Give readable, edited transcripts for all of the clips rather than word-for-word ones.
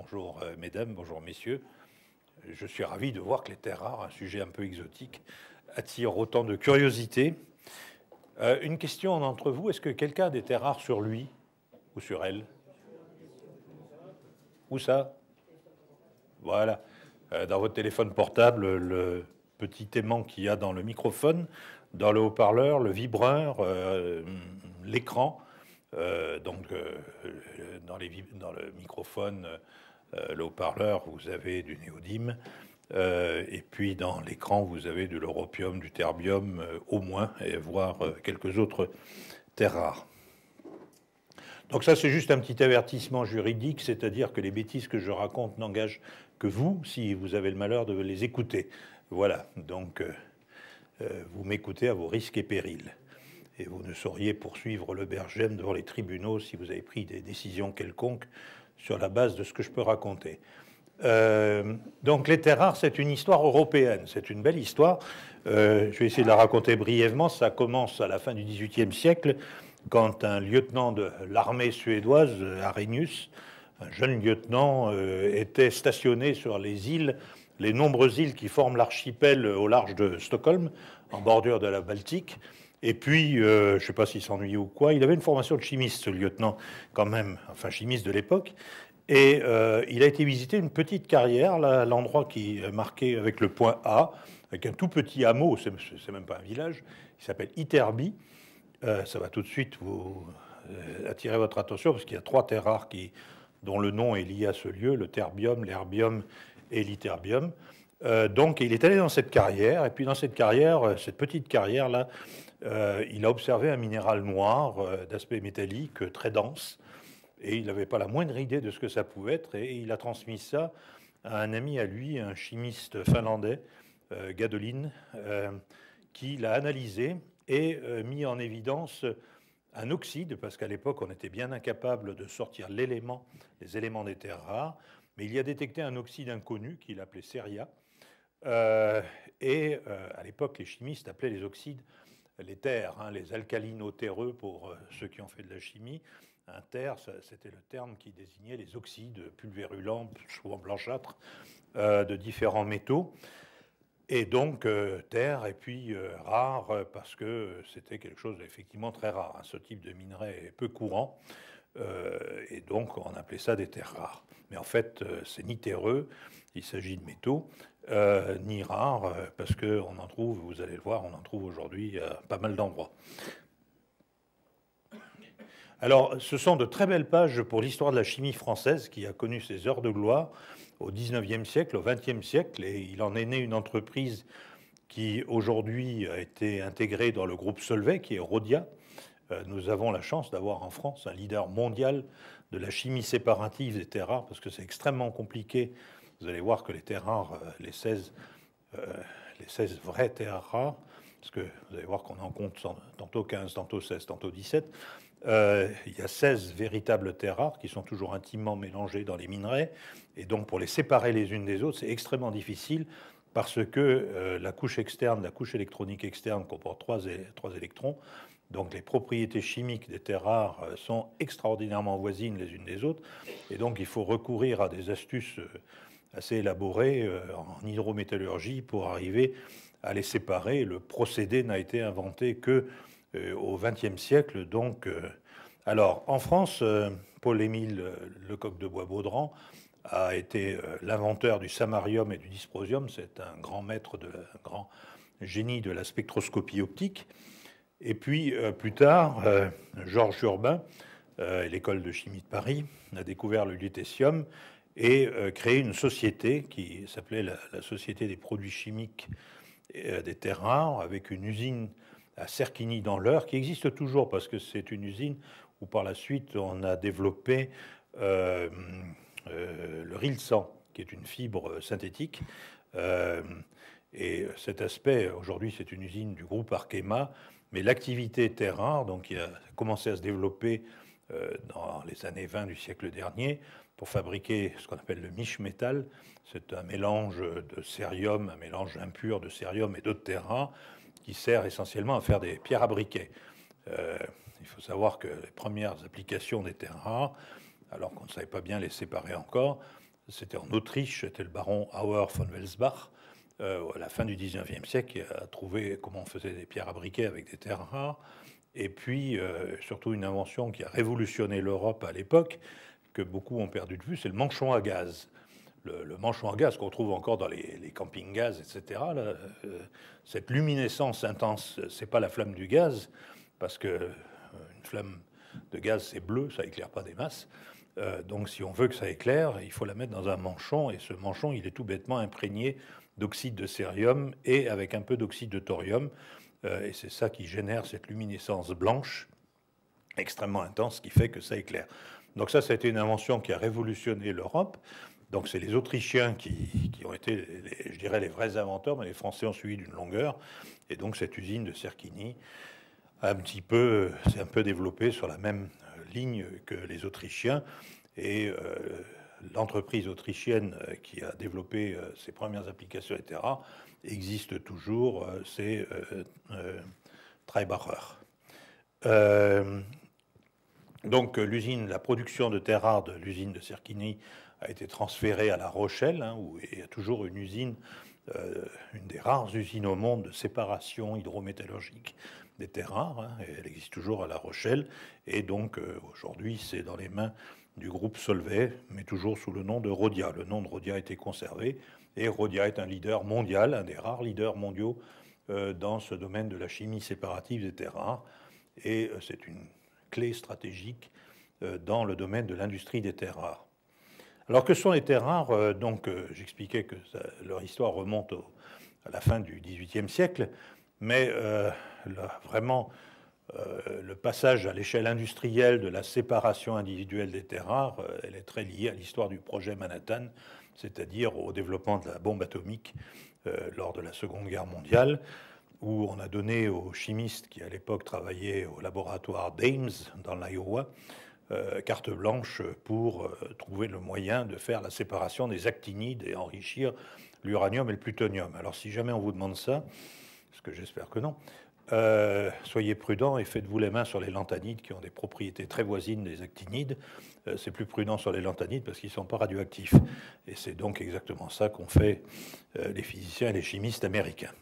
bonjour mesdames, bonjour messieurs. Je suis ravi de voir que les terres rares, un sujet un peu exotique, attire autant de curiosité. Une question d'entre vous, est-ce que quelqu'un a des terres rares sur lui ou sur elle? Où ça? Voilà. Dans votre téléphone portable, le petit aimant qu'il y a dans le microphone, dans le haut-parleur, le vibreur, l'écran. Dans le microphone, le haut-parleur, vous avez du néodyme. Et puis dans l'écran, vous avez de l'europium, du terbium, au moins, et voire quelques autres terres rares. Donc ça, c'est juste un petit avertissement juridique, c'est-à-dire que les bêtises que je raconte n'engagent que vous, si vous avez le malheur de les écouter. Voilà, donc vous m'écoutez à vos risques et périls. Et vous ne sauriez poursuivre le Bergem devant les tribunaux si vous avez pris des décisions quelconques sur la base de ce que je peux raconter. Donc les terres rares, c'est une histoire européenne, c'est une belle histoire. Je vais essayer de la raconter brièvement. Ça commence à la fin du XVIIIe siècle, quand un lieutenant de l'armée suédoise, Arrhenius, un jeune lieutenant, était stationné sur les îles, les nombreuses îles qui forment l'archipel au large de Stockholm, en bordure de la Baltique. Et puis, je ne sais pas s'il s'ennuyait ou quoi, il avait une formation de chimiste, ce lieutenant, quand même, enfin chimiste de l'époque. Et il a été visiter une petite carrière, l'endroit qui est marqué avec le point A, avec un tout petit hameau, c'est même pas un village, qui s'appelle Ytterby. Ça va tout de suite vous attirer votre attention, parce qu'il y a 3 terres rares dont le nom est lié à ce lieu, le terbium, l'herbium et l'ytterbium. Donc il est allé dans cette carrière, et puis dans cette carrière, cette petite carrière-là, il a observé un minéral noir d'aspect métallique très dense, et il n'avait pas la moindre idée de ce que ça pouvait être, et il a transmis ça à un ami à lui, un chimiste finlandais, Gadolin, qui l'a analysé et mis en évidence un oxyde, parce qu'à l'époque, on était bien incapable de sortir les éléments des terres rares, mais il y a détecté un oxyde inconnu qu'il appelait céria. À l'époque, les chimistes appelaient les oxydes les terres, les alcalino-terreux pour ceux qui ont fait de la chimie. Un terre, c'était le terme qui désignait les oxydes pulvérulents, souvent blanchâtres, de différents métaux. Et donc, terre, et puis rare, parce que c'était quelque chose d'effectivement très rare. Ce type de minerai est peu courant, et donc on appelait ça des terres rares. Mais en fait, c'est ni terreux, il s'agit de métaux, ni rares, parce qu'on en trouve, vous allez le voir, on en trouve aujourd'hui à pas mal d'endroits. Alors, ce sont de très belles pages pour l'histoire de la chimie française, qui a connu ses heures de gloire au XIXe siècle, au XXe siècle, et il en est né une entreprise qui aujourd'hui a été intégrée dans le groupe Solvay, qui est Rhodia. Nous avons la chance d'avoir en France un leader mondial de la chimie séparative des terres rares, parce que c'est extrêmement compliqué. Vous allez voir que les terres rares, les 16 vraies terres rares, parce que vous allez voir qu'on en compte tantôt 15, tantôt 16, tantôt 17, il y a 16 véritables terres rares qui sont toujours intimement mélangées dans les minerais, et donc pour les séparer les unes des autres, c'est extrêmement difficile, parce que la couche externe, la couche électronique externe comporte 3 électrons, donc les propriétés chimiques des terres rares sont extraordinairement voisines les unes des autres, et donc il faut recourir à des astuces assez élaborées en hydrométallurgie pour arriver à les séparer. Le procédé n'a été inventé que au XXe siècle. Donc, alors, en France, Paul-Émile Lecoq de Bois-Baudran a été l'inventeur du samarium et du dysprosium. C'est un grand maître, un grand génie de la spectroscopie optique. Et puis, plus tard, Georges Urbain, l'école de chimie de Paris, a découvert le lutécium et créé une société qui s'appelait la Société des produits chimiques des terres rares, avec une usine à Cerquigny dans l'Eure, qui existe toujours, parce que c'est une usine où par la suite on a développé le Rilsan, qui est une fibre synthétique. Et cet aspect, aujourd'hui, c'est une usine du groupe Arkema, mais l'activité terres rares, donc, qui a commencé à se développer dans les années 20 du siècle dernier, pour fabriquer ce qu'on appelle le miche-métal. C'est un mélange de cérium, un mélange impur de cérium et d'autres terres rares, qui sert essentiellement à faire des pierres à briquet. Il faut savoir que les premières applications des terres rares, alors qu'on ne savait pas bien les séparer encore, C'était en Autriche, c'était le baron Auer von Welsbach, à la fin du 19e siècle, qui a trouvé comment on faisait des pierres à briquet avec des terres rares. Et puis, surtout une invention qui a révolutionné l'Europe à l'époque, que beaucoup ont perdu de vue, c'est le manchon à gaz. Le manchon à gaz qu'on trouve encore dans les camping-gaz, etc. Là, cette luminescence intense, c'est pas la flamme du gaz, parce que une flamme de gaz, c'est bleu, ça éclaire pas des masses. Donc, si on veut que ça éclaire, il faut la mettre dans un manchon, et ce manchon, il est tout bêtement imprégné d'oxyde de cérium et avec un peu d'oxyde de thorium, et c'est ça qui génère cette luminescence blanche extrêmement intense qui fait que ça éclaire. Donc ça a été une invention qui a révolutionné l'Europe. Donc c'est les Autrichiens qui ont été, je dirais, les vrais inventeurs, mais les Français ont suivi d'une longueur. Et donc cette usine de Cerquigny s'est un peu développée sur la même ligne que les Autrichiens. Et l'entreprise autrichienne qui a développé ses premières applications, etc., existe toujours, c'est Treibacher. Donc l'usine, la production de terres rares de l'usine de Cerquigny a été transférée à La Rochelle, hein, où il y a toujours une usine, une des rares usines au monde de séparation hydrométallurgique des terres rares, hein, et elle existe toujours à La Rochelle, et donc aujourd'hui c'est dans les mains du groupe Solvay, mais toujours sous le nom de Rhodia. Le nom de Rhodia a été conservé, et Rhodia est un leader mondial, un des rares leaders mondiaux dans ce domaine de la chimie séparative des terres rares, et c'est une clé stratégique dans le domaine de l'industrie des terres rares. Alors que sont les terres rares? J'expliquais que leur histoire remonte à la fin du XVIIIe siècle, mais vraiment le passage à l'échelle industrielle de la séparation individuelle des terres rares, elle est très liée à l'histoire du projet Manhattan, c'est-à-dire au développement de la bombe atomique lors de la Seconde Guerre mondiale, où on a donné aux chimistes qui, à l'époque, travaillaient au laboratoire d'Ames, dans l'Iowa, carte blanche pour trouver le moyen de faire la séparation des actinides et enrichir l'uranium et le plutonium. Alors, si jamais on vous demande ça, ce que j'espère que non, soyez prudents et faites-vous les mains sur les lanthanides qui ont des propriétés très voisines des actinides. C'est plus prudent sur les lanthanides parce qu'ils ne sont pas radioactifs. Et c'est donc exactement ça qu'ont fait les physiciens et les chimistes américains.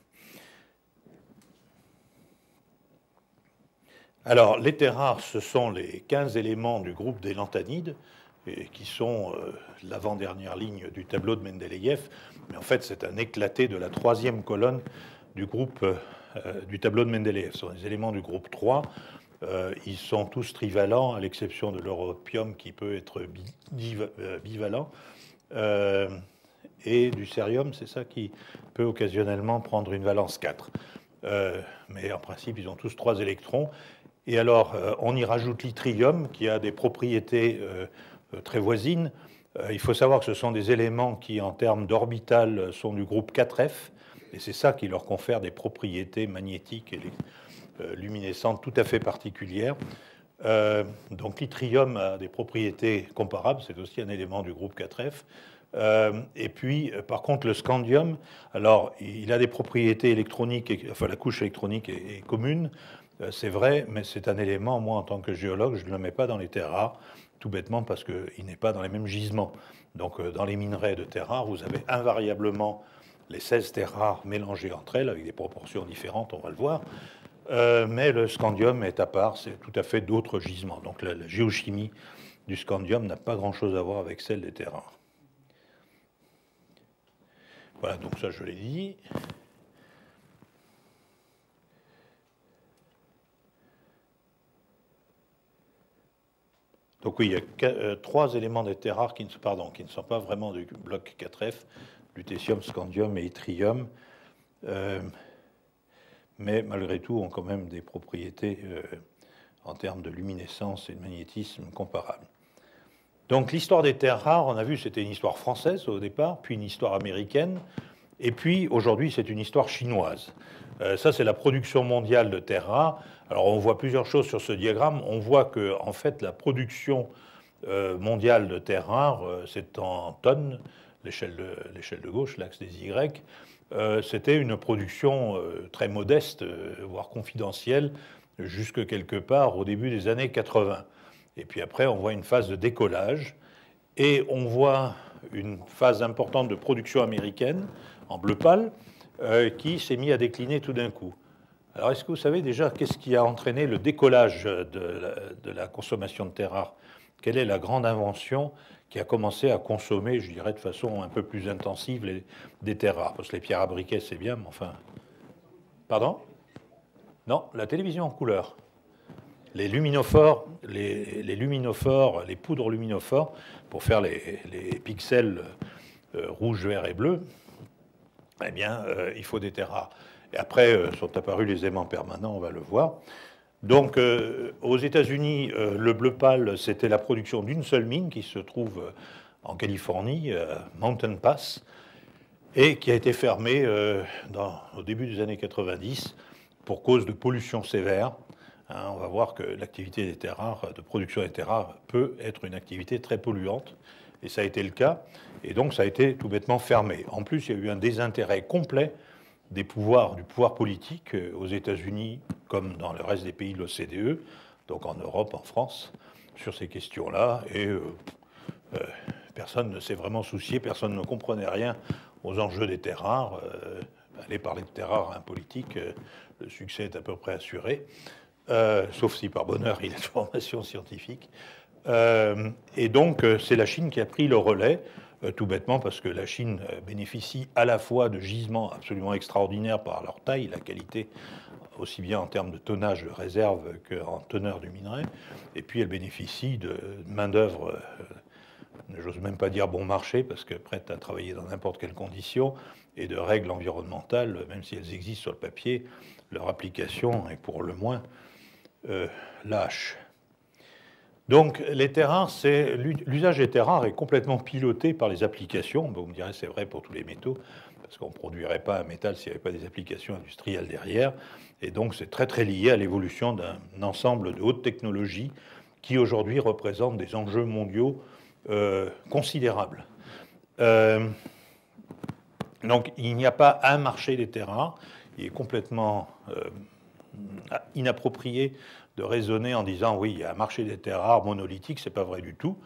Alors, les terres rares, ce sont les 15 éléments du groupe des lanthanides, qui sont l'avant-dernière ligne du tableau de Mendeleïev. Mais en fait, c'est un éclaté de la troisième colonne du groupe du tableau de Mendeleïev. Ce sont les éléments du groupe 3. Ils sont tous trivalents, à l'exception de l'europium qui peut être bivalent. Et du cérium, c'est ça qui peut occasionnellement prendre une valence 4. Mais en principe, ils ont tous 3 électrons. Et alors, on y rajoute l'yttrium, qui a des propriétés très voisines. Il faut savoir que ce sont des éléments qui, en termes d'orbital, sont du groupe 4F, et c'est ça qui leur confère des propriétés magnétiques et luminescentes tout à fait particulières. Donc l'yttrium a des propriétés comparables, c'est aussi un élément du groupe 4F. Et puis, par contre, le scandium, alors, il a des propriétés électroniques, enfin, la couche électronique est commune, c'est vrai, mais c'est un élément, moi, en tant que géologue, je ne le mets pas dans les terres rares, tout bêtement parce qu'il n'est pas dans les mêmes gisements. Donc, dans les minerais de terres rares, vous avez invariablement les 16 terres rares mélangées entre elles, avec des proportions différentes, on va le voir. Mais le scandium est à part, c'est tout à fait d'autres gisements. Donc, la géochimie du scandium n'a pas grand-chose à voir avec celle des terres rares. Voilà, donc ça, je l'ai dit. Donc oui, il y a 3 éléments des terres rares qui ne sont pas vraiment du bloc 4F, lutécium, scandium et yttrium, mais malgré tout ont quand même des propriétés en termes de luminescence et de magnétisme comparables. Donc l'histoire des terres rares, on a vu, c'était une histoire française au départ, puis une histoire américaine, et puis aujourd'hui c'est une histoire chinoise. Ça, c'est la production mondiale de terres rares. Alors, on voit plusieurs choses sur ce diagramme. On voit que, en fait, la production mondiale de terres rares, c'est en tonnes, l'échelle de gauche, l'axe des Y. C'était une production très modeste, voire confidentielle, jusque quelque part au début des années 80. Et puis après, on voit une phase de décollage. Et on voit une phase importante de production américaine en bleu pâle qui s'est mis à décliner tout d'un coup. Alors, est-ce que vous savez déjà qu'est-ce qui a entraîné le décollage de la consommation de terres rares? Quelle est la grande invention qui a commencé à consommer, je dirais, de façon un peu plus intensive des terres rares? Parce que les pierres à briquet, c'est bien, mais enfin... Pardon? Non, la télévision en couleur. Les luminophores, les poudres luminophores, pour faire les pixels rouge, vert et bleu, eh bien, il faut des terres rares. Et après sont apparus les aimants permanents, on va le voir. Donc, aux États-Unis, le bleu pâle, c'était la production d'une seule mine qui se trouve en Californie, Mountain Pass, et qui a été fermée au début des années 90 pour cause de pollution sévère. Hein, on va voir que l'activité des terres rares, de production des terres rares, peut être une activité très polluante, et ça a été le cas, et donc ça a été tout bêtement fermé. En plus, il y a eu un désintérêt complet du pouvoir politique aux États-Unis, comme dans le reste des pays de l'OCDE, donc en Europe, en France, sur ces questions-là, et personne ne s'est vraiment soucié, personne ne comprenait rien aux enjeux des terres rares. Aller parler de terres rares à un politique, le succès est à peu près assuré. Sauf si par bonheur il a une formation scientifique. Et donc c'est la Chine qui a pris le relais, tout bêtement parce que la Chine bénéficie à la fois de gisements absolument extraordinaires par leur taille, la qualité, aussi bien en termes de tonnage de réserve qu'en teneur du minerai, et puis elle bénéficie de main-d'œuvre, j'ose même pas dire bon marché, parce que prête à travailler dans n'importe quelles conditions, et de règles environnementales, même si elles existent sur le papier, leur application est pour le moins lâche. Donc les terres rares, l'usage des terres rares est complètement piloté par les applications. Vous me direz, c'est vrai pour tous les métaux, parce qu'on ne produirait pas un métal s'il n'y avait pas des applications industrielles derrière. Et donc c'est très très lié à l'évolution d'un ensemble de hautes technologies qui aujourd'hui représentent des enjeux mondiaux considérables. Donc il n'y a pas un marché des terres rares. Il est complètement inapproprié de raisonner en disant oui, il y a un marché des terres rares monolithique, c'est pas vrai du tout.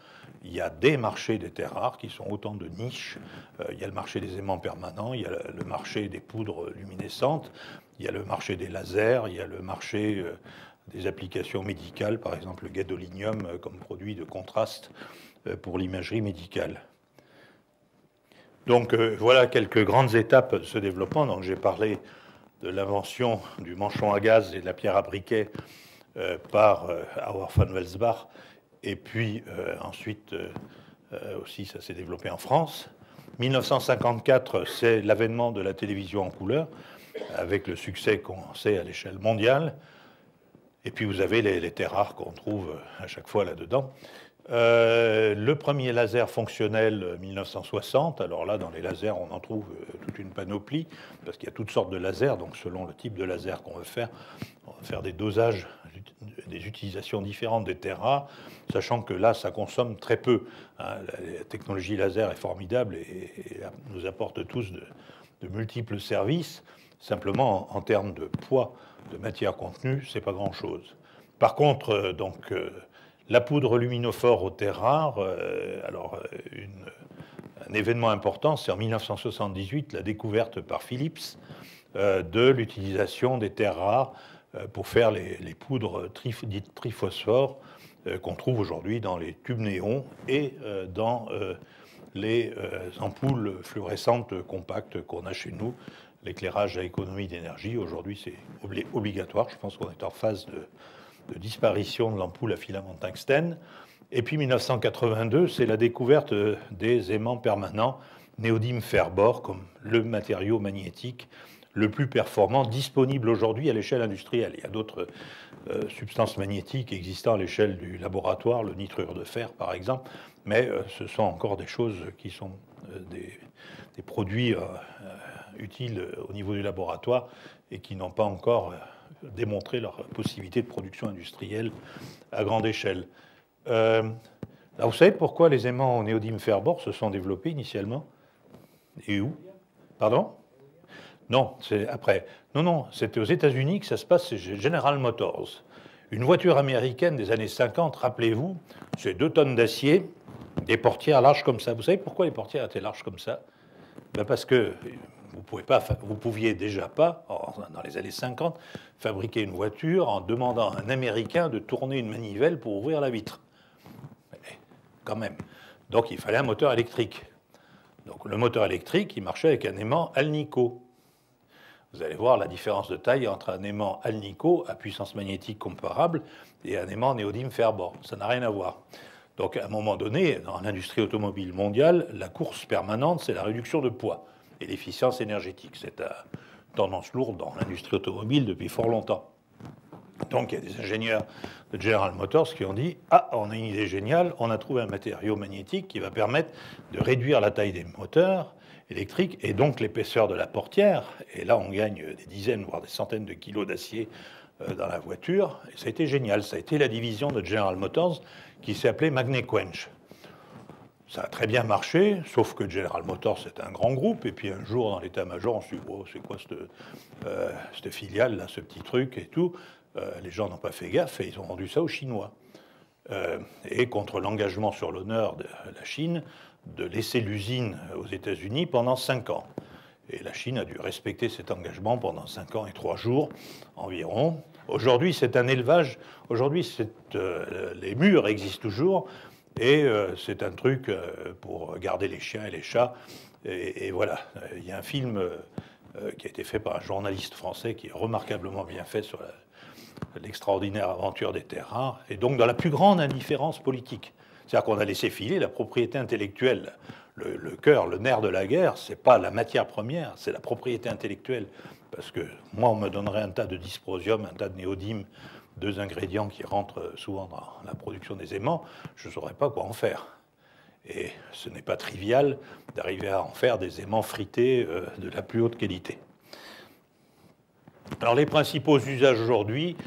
Il y a des marchés des terres rares qui sont autant de niches. Il y a le marché des aimants permanents, il y a le marché des poudres luminescentes, il y a le marché des lasers, il y a le marché des applications médicales, par exemple le gadolinium comme produit de contraste pour l'imagerie médicale. Donc voilà quelques grandes étapes de ce développement. Donc j'ai parlé de l'invention du manchon à gaz et de la pierre à briquet par Howard von Welsbach, et puis ensuite aussi ça s'est développé en France. 1954, c'est l'avènement de la télévision en couleur, avec le succès qu'on sait à l'échelle mondiale. Et puis vous avez les terres rares qu'on trouve à chaque fois là-dedans. Le premier laser fonctionnel 1960, alors là dans les lasers on en trouve toute une panoplie parce qu'il y a toutes sortes de lasers, donc selon le type de laser qu'on veut faire, on va faire des dosages, des utilisations différentes des terres rares, sachant que là ça consomme très peu, hein. La technologie laser est formidable et nous apporte tous de multiples services, simplement en termes de poids de matière contenue c'est pas grand chose. Par contre donc la poudre luminophore aux terres rares, un événement important, c'est en 1978 la découverte par Philips de l'utilisation des terres rares pour faire les poudres dites triphosphores qu'on trouve aujourd'hui dans les tubes néons et dans les ampoules fluorescentes compactes qu'on a chez nous. L'éclairage à économie d'énergie, aujourd'hui c'est obligatoire, je pense qu'on est en phase de disparition de l'ampoule à filament tungstène. Et puis 1982, c'est la découverte des aimants permanents néodyme fer-bore comme le matériau magnétique le plus performant disponible aujourd'hui à l'échelle industrielle. Il y a d'autres substances magnétiques existant à l'échelle du laboratoire, le nitrure de fer par exemple, mais ce sont encore des choses qui sont des produits utiles au niveau du laboratoire et qui n'ont pas encore démontrer leur possibilité de production industrielle à grande échelle. Alors vous savez pourquoi les aimants au néodyme fer-bore se sont développés initialement? Et où? Pardon? Non, c'est après. Non, c'était aux États-Unis que ça se passe, c'est General Motors. Une voiture américaine des années 50, rappelez-vous, c'est 2 tonnes d'acier, des portières larges comme ça. Vous savez pourquoi les portières étaient larges comme ça? Ben parce que vous pouviez déjà pas, dans les années 50, fabriquer une voiture en demandant à un Américain de tourner une manivelle pour ouvrir la vitre. Mais, quand même. Donc il fallait un moteur électrique. Donc le moteur électrique, il marchait avec un aimant Alnico. Vous allez voir la différence de taille entre un aimant Alnico à puissance magnétique comparable et un aimant néodyme-Fairborn. Ça n'a rien à voir. Donc à un moment donné, dans l'industrie automobile mondiale, la course permanente, c'est la réduction de poids et l'efficience énergétique. C'est une tendance lourde dans l'industrie automobile depuis fort longtemps. Donc il y a des ingénieurs de General Motors qui ont dit « Ah, on a une idée géniale, on a trouvé un matériau magnétique qui va permettre de réduire la taille des moteurs électriques et donc l'épaisseur de la portière. Et là, on gagne des dizaines, voire des centaines de kilos d'acier dans la voiture. Et ça a été génial. Ça a été la division de General Motors qui s'est appelée Magnequench. Ça a très bien marché, sauf que General Motors, c'est un grand groupe. Et puis un jour, dans l'état-major, on se dit oh, c'est quoi cette filiale, là, ce petit truc et tout. Les gens n'ont pas fait gaffe et ils ont rendu ça aux Chinois. Et contre l'engagement sur l'honneur de la Chine de laisser l'usine aux États-Unis pendant 5 ans. Et la Chine a dû respecter cet engagement pendant 5 ans et 3 jours environ. Aujourd'hui, c'est un élevage. Aujourd'hui, les murs existent toujours. Et c'est un truc pour garder les chiens et les chats. Et voilà. Il y a un film qui a été fait par un journaliste français qui est remarquablement bien fait sur l'extraordinaire aventure des terres rares. Et donc dans la plus grande indifférence politique. C'est-à-dire qu'on a laissé filer la propriété intellectuelle. Le cœur, le nerf de la guerre, c'est pas la matière première, c'est la propriété intellectuelle. Parce que moi, on me donnerait un tas de dysprosium, un tas de néodyme, 2 ingrédients qui rentrent souvent dans la production des aimants, je ne saurais pas quoi en faire. Et ce n'est pas trivial d'arriver à en faire des aimants frités de la plus haute qualité. Alors les principaux usages aujourd'hui,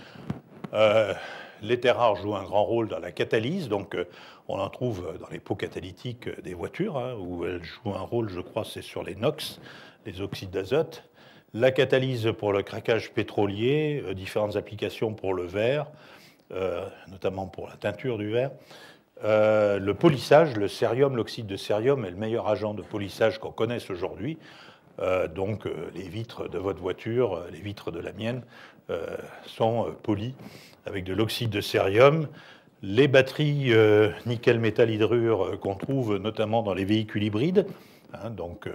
les terres rares jouent un grand rôle dans la catalyse, donc on en trouve dans les pots catalytiques des voitures, hein, où elles jouent un rôle, je crois, c'est sur les NOx, les oxydes d'azote. La catalyse pour le craquage pétrolier, différentes applications pour le verre, notamment pour la teinture du verre. Le polissage, le cérium, l'oxyde de cérium est le meilleur agent de polissage qu'on connaisse aujourd'hui. Donc les vitres de votre voiture, les vitres de la mienne, sont polies avec de l'oxyde de cérium. Les batteries nickel-métal hydrure qu'on trouve notamment dans les véhicules hybrides, hein, donc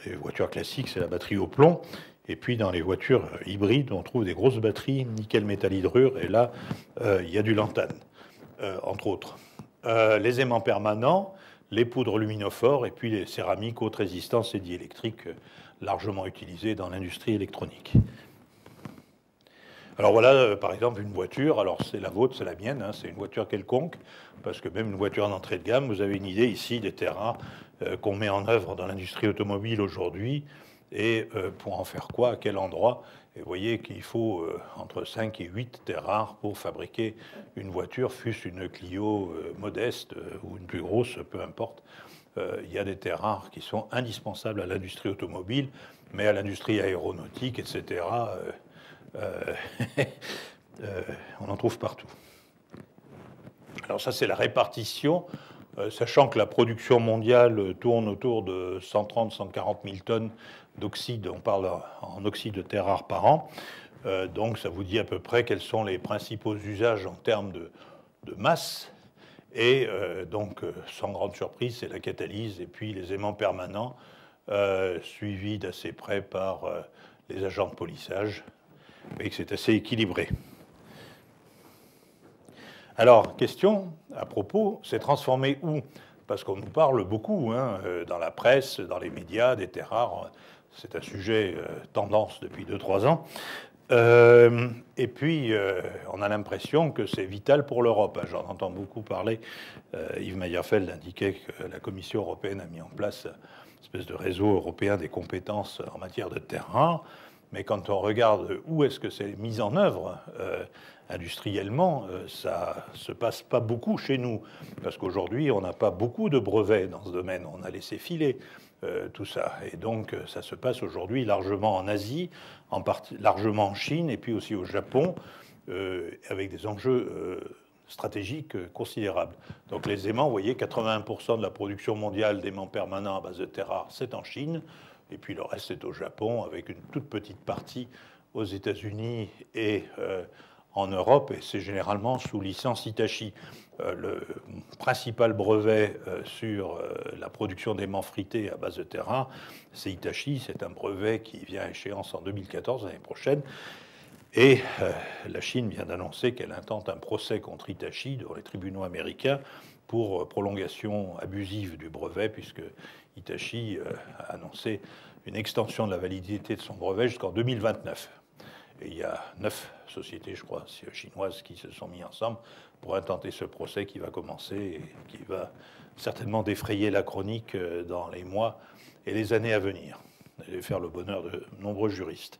les voitures classiques, c'est la batterie au plomb. Et puis dans les voitures hybrides, on trouve des grosses batteries nickel-métal hydrure, et là, il y a du lantane, entre autres. Les aimants permanents, les poudres luminophores, et puis les céramiques haute résistance et diélectriques, largement utilisées dans l'industrie électronique. Alors voilà, par exemple, une voiture, alors c'est la vôtre, c'est la mienne, hein, c'est une voiture quelconque, parce que même une voiture d'entrée de gamme, vous avez une idée ici des terres rares qu'on met en œuvre dans l'industrie automobile aujourd'hui, et pour en faire quoi, à quel endroit. Et vous voyez qu'il faut entre 5 et 8 terres rares pour fabriquer une voiture, fût-ce une Clio modeste ou une plus grosse, peu importe. Il y a des terres rares qui sont indispensables à l'industrie automobile, mais à l'industrie aéronautique, etc., on en trouve partout. Alors ça, c'est la répartition, sachant que la production mondiale tourne autour de 130-140 000 tonnes d'oxyde, on parle en oxyde de terres rares par an, donc ça vous dit à peu près quels sont les principaux usages en termes de masse, et donc sans grande surprise, c'est la catalyse et puis les aimants permanents, suivis d'assez près par les agents de polissage, et que c'est assez équilibré. Alors, question à propos, c'est transformé où? Parce qu'on nous parle beaucoup, hein, dans la presse, dans les médias, des terres rares. C'est un sujet tendance depuis 2-3 ans. Et puis, on a l'impression que c'est vital pour l'Europe. J'en entends beaucoup parler. Yves Mayerfeld indiquait que la Commission européenne a mis en place une espèce de réseau européen des compétences en matière de terres rares. Mais quand on regarde où est-ce que c'est mis en œuvre industriellement, ça ne se passe pas beaucoup chez nous. Parce qu'aujourd'hui, on n'a pas beaucoup de brevets dans ce domaine. On a laissé filer tout ça. Et donc, ça se passe aujourd'hui largement en Asie, largement en Chine, et puis aussi au Japon, avec des enjeux stratégique considérable. Donc les aimants, vous voyez, 81% de la production mondiale d'aimants permanents à base de terres rares, c'est en Chine, et puis le reste, c'est au Japon, avec une toute petite partie aux États-Unis et en Europe, et c'est généralement sous licence Hitachi. Le principal brevet sur la production d'aimants frités à base de terres rares, c'est Hitachi. C'est un brevet qui vient à échéance en 2014, l'année prochaine. Et la Chine vient d'annoncer qu'elle intente un procès contre Hitachi devant les tribunaux américains pour prolongation abusive du brevet, puisque Hitachi a annoncé une extension de la validité de son brevet jusqu'en 2029. Et il y a 9 sociétés, je crois, chinoises qui se sont mis ensemble pour intenter ce procès qui va commencer et qui va certainement défrayer la chronique dans les mois et les années à venir et faire le bonheur de nombreux juristes.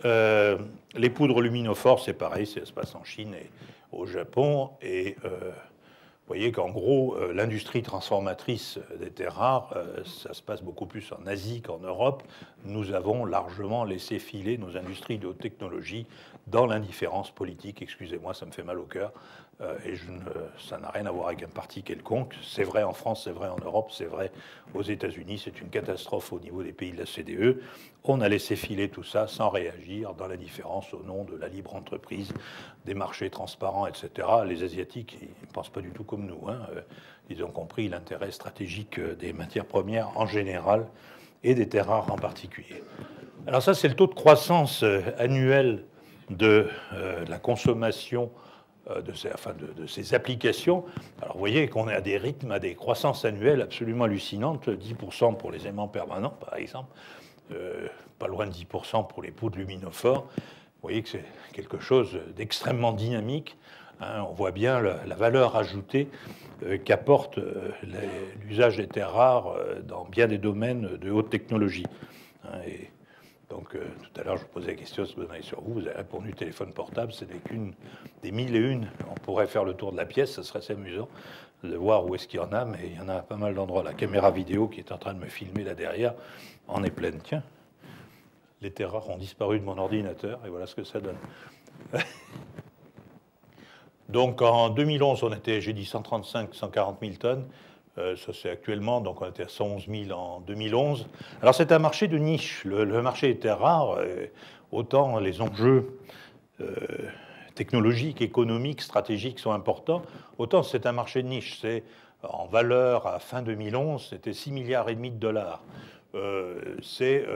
Les poudres luminophores, c'est pareil, ça se passe en Chine et au Japon. Et vous voyez qu'en gros, l'industrie transformatrice des terres rares, ça se passe beaucoup plus en Asie qu'en Europe. Nous avons largement laissé filer nos industries de haute technologie dans l'indifférence politique. Excusez-moi, ça me fait mal au cœur. Et ça n'a rien à voir avec un parti quelconque. C'est vrai en France, c'est vrai en Europe, c'est vrai aux États-Unis. C'est une catastrophe au niveau des pays de la CDE. On a laissé filer tout ça sans réagir, dans l'indifférence au nom de la libre entreprise, des marchés transparents, etc. Les Asiatiques, ils ne pensent pas du tout comme nous. Ils ont compris l'intérêt stratégique des matières premières en général et des terres rares en particulier. Alors ça, c'est le taux de croissance annuel de la consommation de ces applications. Alors vous voyez qu'on est à des rythmes, à des croissances annuelles absolument hallucinantes, 10% pour les aimants permanents, par exemple, pas loin de 10% pour les poudres luminophores. Vous voyez que c'est quelque chose d'extrêmement dynamique. On voit bien la valeur ajoutée qu'apporte l'usage des terres rares dans bien des domaines de haute technologie. Et donc, tout à l'heure, je vous posais la question, si vous en avez sur vous, vous avez répondu téléphone portable, ce n'est qu'une des 1001. On pourrait faire le tour de la pièce, ce serait assez amusant de voir où est-ce qu'il y en a, mais il y en a pas mal d'endroits. La caméra vidéo qui est en train de me filmer là derrière en est pleine. Tiens, les terres rares ont disparu de mon ordinateur, et voilà ce que ça donne. Donc, en 2011, on était, j'ai dit 135, 140 000 tonnes. Ça, c'est actuellement, donc on était à 111 000 en 2011. Alors, c'est un marché de niche. Le marché des terres rares, autant les enjeux technologiques, économiques, stratégiques sont importants, autant c'est un marché de niche. C'est en valeur, à fin 2011, c'était 6,5 milliards de dollars. C'est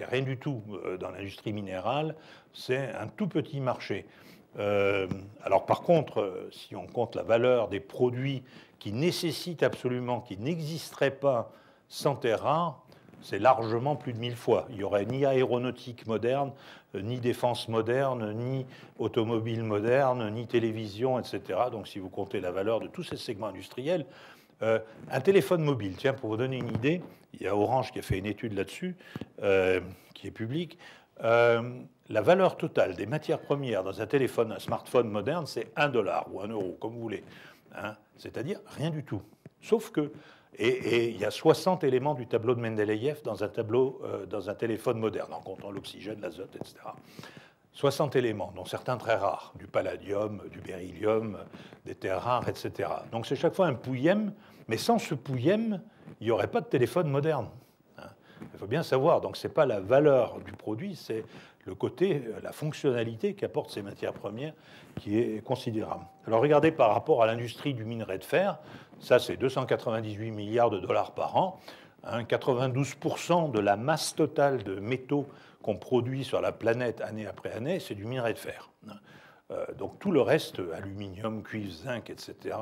rien du tout dans l'industrie minérale. C'est un tout petit marché. Alors par contre, si on compte la valeur des produits qui nécessitent absolument, qui n'existeraient pas sans terres rares, c'est largement plus de 1000 fois. Il n'y aurait ni aéronautique moderne, ni défense moderne, ni automobile moderne, ni télévision, etc. Donc si vous comptez la valeur de tous ces segments industriels, un téléphone mobile, tiens, pour vous donner une idée, il y a Orange qui a fait une étude là-dessus, qui est publique. La valeur totale des matières premières dans un téléphone, un smartphone moderne, c'est 1 dollar ou 1 euro, comme vous voulez. C'est-à-dire rien du tout. Sauf que, et il y a 60 éléments du tableau de Mendeleïev dans un téléphone moderne, en comptant l'oxygène, l'azote, etc. 60 éléments, dont certains très rares, du palladium, du beryllium, des terres rares, etc. Donc c'est chaque fois un pouillème, mais sans ce pouillème, il n'y aurait pas de téléphone moderne. Il faut bien savoir, donc ce n'est pas la valeur du produit, c'est le côté, la fonctionnalité qu'apportent ces matières premières qui est considérable. Alors regardez par rapport à l'industrie du minerai de fer, ça c'est 298 milliards de dollars par an, 92% de la masse totale de métaux qu'on produit sur la planète année après année, c'est du minerai de fer. Donc tout le reste, aluminium, cuivre, zinc, etc.,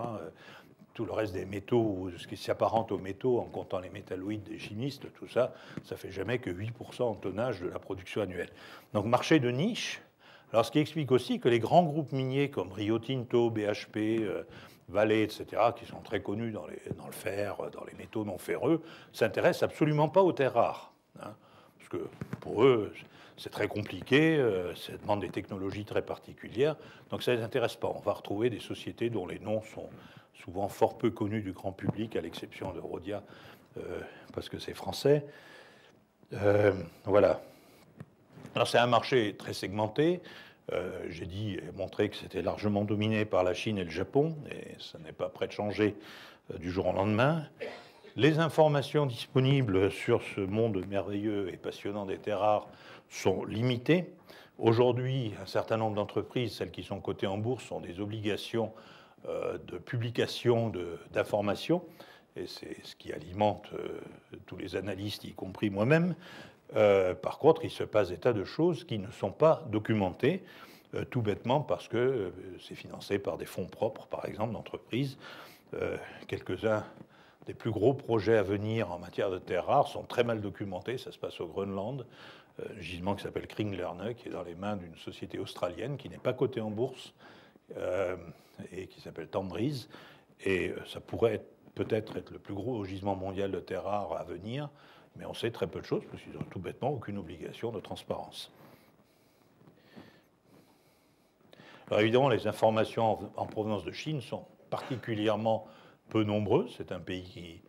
tout le reste des métaux, ce qui s'apparente aux métaux, en comptant les métalloïdes des chimistes, tout ça, ça fait jamais que 8% en tonnage de la production annuelle. Donc marché de niche. Alors ce qui explique aussi que les grands groupes miniers comme Rio Tinto, BHP, Vale, etc., qui sont très connus dans le fer, dans les métaux non ferreux, s'intéressent absolument pas aux terres rares. Parce que pour eux, c'est très compliqué, ça demande des technologies très particulières, donc ça ne les intéresse pas. On va retrouver des sociétés dont les noms sont souvent fort peu connus du grand public, à l'exception de Rhodia, parce que c'est français. Voilà. Alors c'est un marché très segmenté. J'ai montré que c'était largement dominé par la Chine et le Japon, et ça n'est pas prêt de changer du jour au lendemain. Les informations disponibles sur ce monde merveilleux et passionnant des terres rares sont limitées. Aujourd'hui, un certain nombre d'entreprises, celles qui sont cotées en bourse, ont des obligations de publication d'informations, et c'est ce qui alimente tous les analystes, y compris moi-même. Par contre, il se passe des tas de choses qui ne sont pas documentées, tout bêtement parce que c'est financé par des fonds propres, par exemple, d'entreprises. Quelques-uns des plus gros projets à venir en matière de terres rares sont très mal documentés. Ça se passe au Groenland, un gisement qui s'appelle Kringlerne, qui est dans les mains d'une société australienne qui n'est pas cotée en bourse et qui s'appelle Tambrise. Et ça pourrait peut-être être le plus gros gisement mondial de terres rares à venir. Mais on sait très peu de choses, parce qu'ils n'ont tout bêtement aucune obligation de transparence. Alors évidemment, les informations en provenance de Chine sont particulièrement peu nombreuses. C'est un pays qui,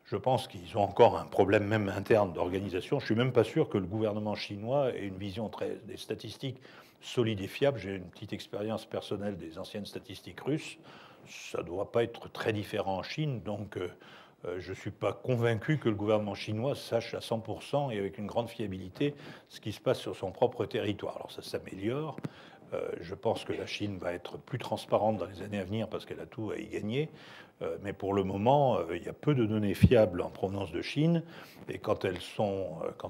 je pense qu'ils ont encore un problème même interne d'organisation. Je ne suis même pas sûr que le gouvernement chinois ait une vision des statistiques solide et fiable. J'ai une petite expérience personnelle des anciennes statistiques russes. Ça ne doit pas être très différent en Chine, donc... je ne suis pas convaincu que le gouvernement chinois sache à 100% et avec une grande fiabilité ce qui se passe sur son propre territoire. Alors ça s'améliore. Je pense que la Chine va être plus transparente dans les années à venir parce qu'elle a tout à y gagner. Mais pour le moment, il y a peu de données fiables en provenance de Chine. Et quand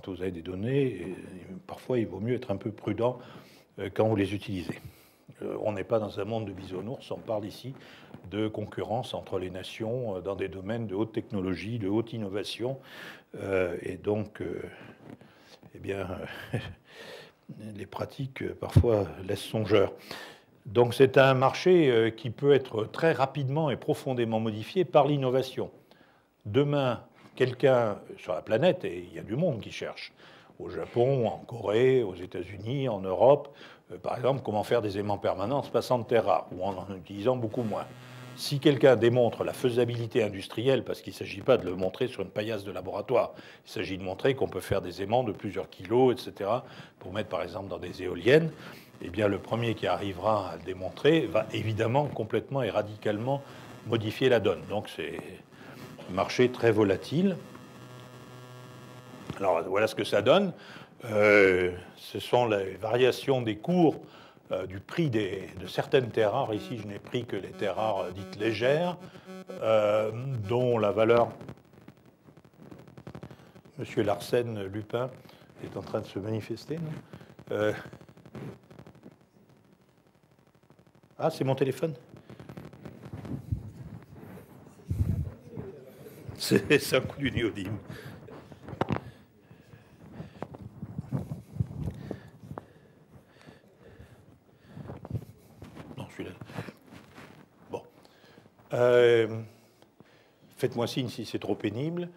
vous avez des données, parfois il vaut mieux être un peu prudent quand vous les utilisez. On n'est pas dans un monde de bisounours, on parle ici de concurrence entre les nations dans des domaines de haute technologie, de haute innovation. Et donc, eh bien, les pratiques parfois laissent songeur. Donc c'est un marché qui peut être très rapidement et profondément modifié par l'innovation. Demain, quelqu'un sur la planète, et il y a du monde qui cherche, au Japon, en Corée, aux États-Unis, en Europe, par exemple, comment faire des aimants permanents en se passant de terres rares, ou en utilisant beaucoup moins. Si quelqu'un démontre la faisabilité industrielle, parce qu'il ne s'agit pas de le montrer sur une paillasse de laboratoire, il s'agit de montrer qu'on peut faire des aimants de plusieurs kilos, etc., pour mettre par exemple dans des éoliennes, eh bien le premier qui arrivera à le démontrer va évidemment complètement et radicalement modifier la donne. Donc c'est un marché très volatile. Alors voilà ce que ça donne. Ce sont les variations des cours du prix de certaines terres rares. Ici, je n'ai pris que les terres rares dites légères, dont la valeur... Monsieur Larsen Lupin est en train de se manifester. Ah, c'est mon téléphone. C'est un coup du néodyme. Faites-moi signe si c'est trop pénible.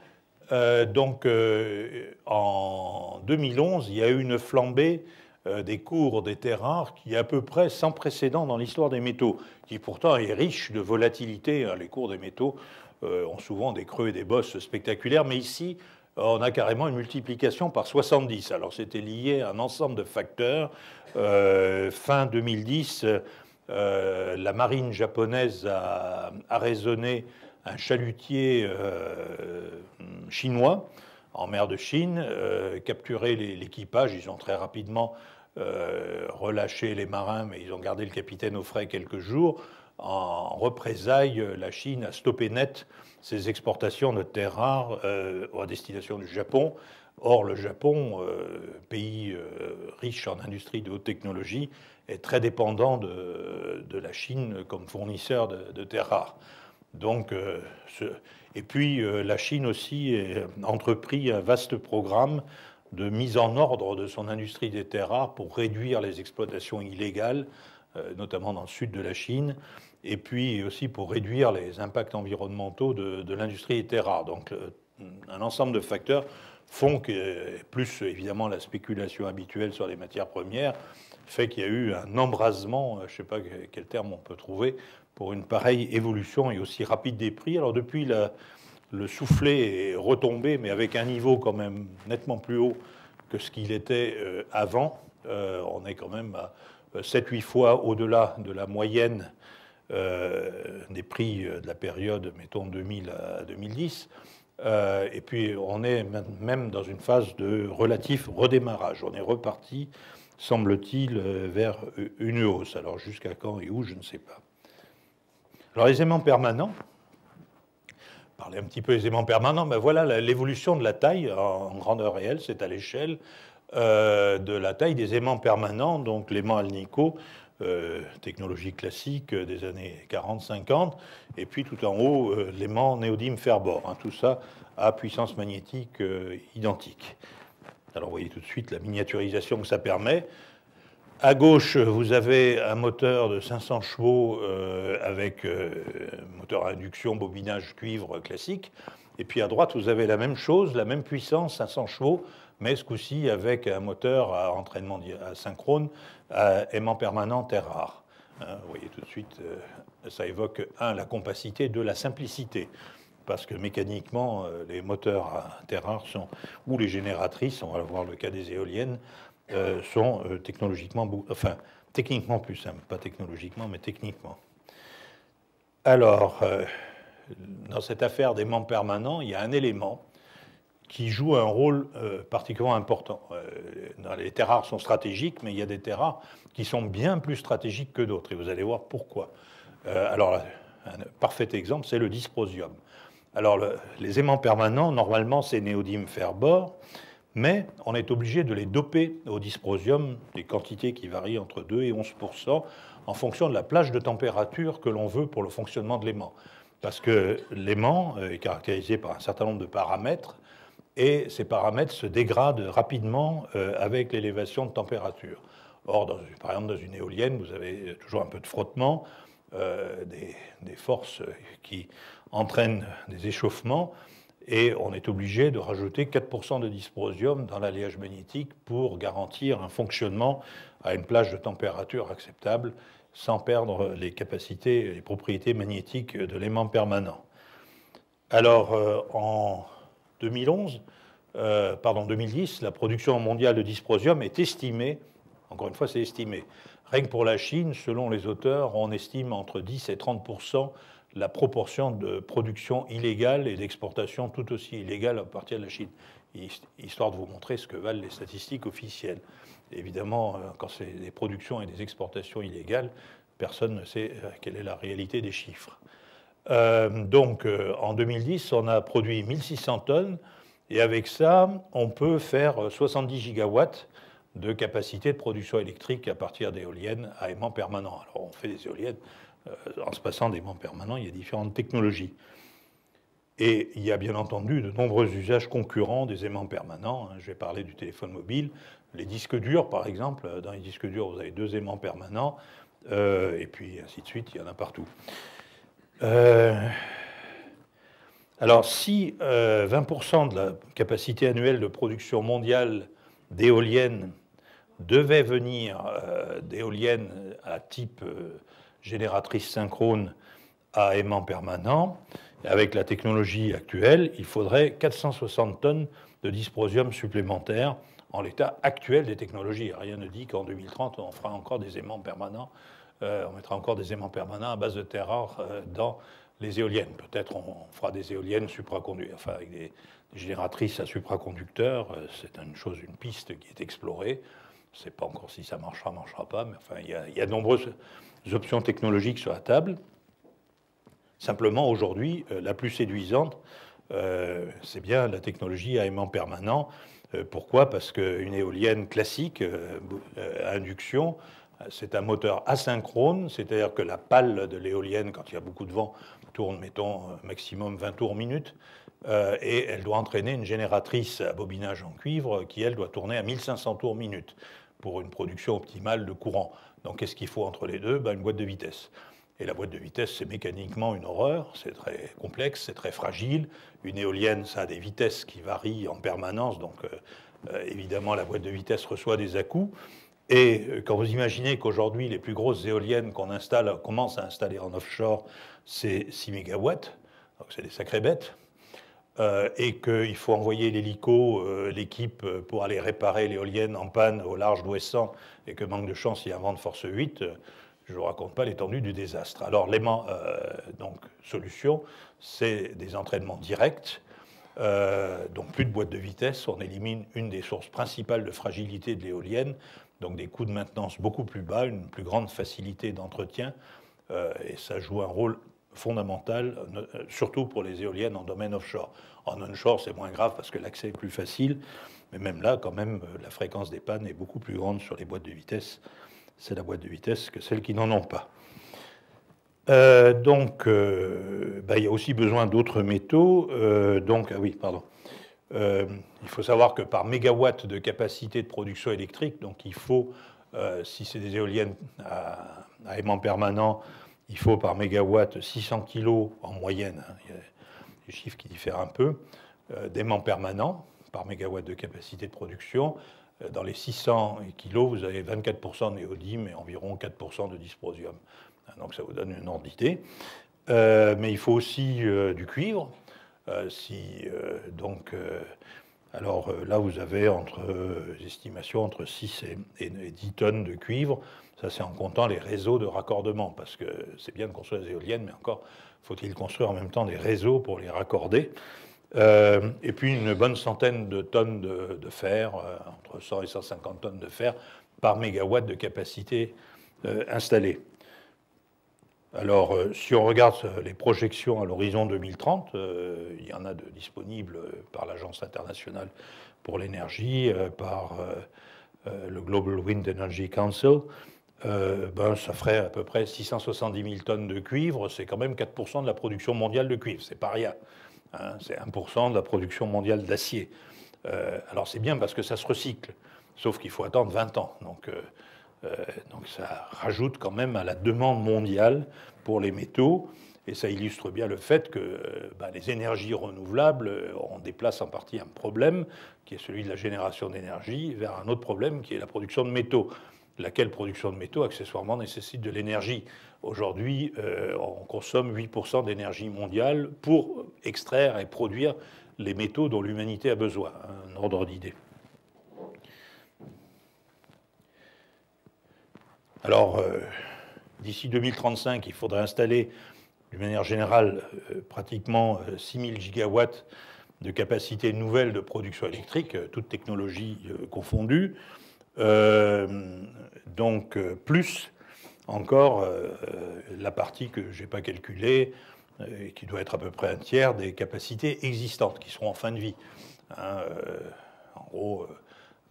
En 2011, il y a eu une flambée des cours des terres rares qui est à peu près sans précédent dans l'histoire des métaux, qui pourtant est riche de volatilité. Les cours des métaux ont souvent des creux et des bosses spectaculaires, mais ici, on a carrément une multiplication par 70. Alors c'était lié à un ensemble de facteurs. Fin 2010, la marine japonaise a raisonné un chalutier chinois en mer de Chine, capturé l'équipage. Ils ont très rapidement relâché les marins, mais ils ont gardé le capitaine au frais quelques jours. En représailles, la Chine a stoppé net ses exportations de terres rares à destination du Japon. Or, le Japon, pays riche en industrie de haute technologie, est très dépendant de la Chine comme fournisseur de terres rares. Donc, et puis la Chine aussi a entrepris un vaste programme de mise en ordre de son industrie des terres rares pour réduire les exploitations illégales, notamment dans le sud de la Chine, et puis aussi pour réduire les impacts environnementaux de l'industrie des terres rares. Donc, un ensemble de facteurs font que, plus évidemment la spéculation habituelle sur les matières premières, fait qu'il y a eu un embrasement, je ne sais pas quel terme on peut trouver, pour une pareille évolution et aussi rapide des prix. Alors depuis, le soufflet est retombé, mais avec un niveau quand même nettement plus haut que ce qu'il était avant. On est quand même 7-8 fois au-delà de la moyenne des prix de la période, mettons 2000 à 2010. Et puis on est même dans une phase de relatif redémarrage. On est reparti, semble-t-il, vers une hausse. Alors jusqu'à quand et où, je ne sais pas. Alors les aimants permanents, parler un petit peu des aimants permanents, ben voilà l'évolution de la taille en grandeur réelle, c'est à l'échelle de la taille des aimants permanents, donc l'aimant Alnico, technologie classique des années 40-50, et puis tout en haut, l'aimant néodyme Fer-Bor, hein, tout ça à puissance magnétique identique. Alors vous voyez tout de suite la miniaturisation que ça permet. À gauche, vous avez un moteur de 500 chevaux avec moteur à induction, bobinage cuivre classique. Et puis à droite, vous avez la même chose, la même puissance, 500 chevaux, mais ce coup-ci avec un moteur à entraînement asynchrone, à aimant permanent terre rare. Vous voyez tout de suite, ça évoque, la compacité, la simplicité. Parce que mécaniquement, les moteurs à terre rare ou les génératrices, on va voir le cas des éoliennes, sont techniquement plus simples, pas technologiquement, mais techniquement. Alors, dans cette affaire d'aimant permanent, il y a un élément qui joue un rôle particulièrement important. Les terres rares sont stratégiques, mais il y a des terres rares qui sont bien plus stratégiques que d'autres, et vous allez voir pourquoi. Alors, un parfait exemple, c'est le dysprosium. Alors, les aimants permanents, normalement, c'est néodyme Fer-Bor, mais on est obligé de les doper au dysprosium, des quantités qui varient entre 2 et 11%, en fonction de la plage de température que l'on veut pour le fonctionnement de l'aimant. Parce que l'aimant est caractérisé par un certain nombre de paramètres, et ces paramètres se dégradent rapidement avec l'élévation de température. Or, par exemple, dans une éolienne, vous avez toujours un peu de frottement, des forces qui entraînent des échauffements, et on est obligé de rajouter 4% de dysprosium dans l'alliage magnétique pour garantir un fonctionnement à une plage de température acceptable sans perdre les capacités, les propriétés magnétiques de l'aimant permanent. Alors, en 2010, la production mondiale de dysprosium est estimée, encore une fois, c'est estimé. Rien que pour la Chine, selon les auteurs, on estime entre 10 et 30% la proportion de production illégale et d'exportation tout aussi illégale à partir de la Chine, histoire de vous montrer ce que valent les statistiques officielles. Évidemment, quand c'est des productions et des exportations illégales, personne ne sait quelle est la réalité des chiffres. Donc, en 2010, on a produit 1600 tonnes, et avec ça, on peut faire 70 gigawatts de capacité de production électrique à partir d'éoliennes à aimant permanent. Alors, on fait des éoliennes en se passant d'aimant permanent, il y a différentes technologies. Et il y a bien entendu de nombreux usages concurrents des aimants permanents. Je vais parler du téléphone mobile. Les disques durs, par exemple. Dans les disques durs, vous avez 2 aimants permanents. Et puis, ainsi de suite, il y en a partout. Alors, si 20% de la capacité annuelle de production mondiale d'éoliennes devait venir d'éoliennes à type génératrice synchrone à aimant permanent, avec la technologie actuelle, il faudrait 460 tonnes de dysprosium supplémentaires en l'état actuel des technologies. Rien ne dit qu'en 2030, on fera encore des aimants permanents, on mettra encore des aimants permanents à base de terres rares dans les éoliennes. Peut-être on fera des éoliennes supraconducteurs, enfin avec des génératrices à supraconducteurs. C'est une piste qui est explorée. Je ne sais pas encore si ça marchera pas, mais enfin, il y a de nombreuses options technologiques sur la table. Simplement, aujourd'hui, la plus séduisante, c'est bien la technologie à aimant permanent. Pourquoi? Parce qu'une éolienne classique à induction, c'est un moteur asynchrone, c'est-à-dire que la pale de l'éolienne, quand il y a beaucoup de vent, tourne, mettons, maximum 20 tours minute, et elle doit entraîner une génératrice à bobinage en cuivre qui, elle, doit tourner à 1500 tours minute pour une production optimale de courant. Donc, qu'est-ce qu'il faut entre les deux? Une boîte de vitesse. Et la boîte de vitesse, c'est mécaniquement une horreur, c'est très complexe, c'est très fragile. Une éolienne, ça a des vitesses qui varient en permanence, donc évidemment, la boîte de vitesse reçoit des à-coups. Et quand vous imaginez qu'aujourd'hui, les plus grosses éoliennes qu'on commence à installer en offshore, c'est 6 mégawatts, donc c'est des sacrées bêtes. et qu'il faut envoyer l'hélico, l'équipe, pour aller réparer l'éolienne en panne au large d'Ouessant, et que manque de chance, il y a un vent de force 8, je ne vous raconte pas l'étendue du désastre. Alors, donc, solution, c'est des entraînements directs, donc plus de boîte de vitesse, on élimine une des sources principales de fragilité de l'éolienne, donc des coûts de maintenance beaucoup plus bas, une plus grande facilité d'entretien, et ça joue un rôle fondamental, surtout pour les éoliennes en domaine offshore. En onshore, c'est moins grave parce que l'accès est plus facile, mais même là, quand même, la fréquence des pannes est beaucoup plus grande sur les boîtes de vitesse. C'est la boîte de vitesse que celles qui n'en ont pas. Donc, il y a aussi besoin d'autres métaux. Il faut savoir que par mégawatt de capacité de production électrique, donc il faut, si c'est des éoliennes à aimant permanent, il faut par mégawatt 600 kg en moyenne, hein, il y a des chiffres qui diffèrent un peu, d'aimant permanent par mégawatt de capacité de production. Dans les 600 kg, vous avez 24% de néodyme et environ 4% de dysprosium. Donc ça vous donne une ordre d'idée. Mais il faut aussi du cuivre. Alors là, vous avez estimations entre 6 et 10 tonnes de cuivre. Ça, c'est en comptant les réseaux de raccordement, parce que c'est bien de construire des éoliennes, mais encore faut-il construire en même temps des réseaux pour les raccorder. Et puis une bonne centaine de tonnes de fer, entre 100 et 150 tonnes de fer par mégawatt de capacité installée. Alors, si on regarde les projections à l'horizon 2030, il y en a de disponibles par l'Agence internationale pour l'énergie, par le Global Wind Energy Council. Ça ferait à peu près 670 000 tonnes de cuivre. C'est quand même 4% de la production mondiale de cuivre. C'est pas rien. Hein, c'est 1% de la production mondiale d'acier. Alors, c'est bien parce que ça se recycle. Sauf qu'il faut attendre 20 ans. Donc ça rajoute quand même à la demande mondiale pour les métaux, et ça illustre bien le fait que les énergies renouvelables, on déplace en partie un problème, qui est celui de la génération d'énergie, vers un autre problème, qui est la production de métaux. Laquelle production de métaux, accessoirement, nécessite de l'énergie. Aujourd'hui, on consomme 8% d'énergie mondiale pour extraire et produire les métaux dont l'humanité a besoin. Un ordre d'idée. Alors, d'ici 2035, il faudrait installer, d'une manière générale, pratiquement 6000 gigawatts de capacité nouvelle de production électrique, toutes technologies confondues. Plus encore la partie que je n'ai pas calculée, qui doit être à peu près un tiers des capacités existantes, qui seront en fin de vie. En gros...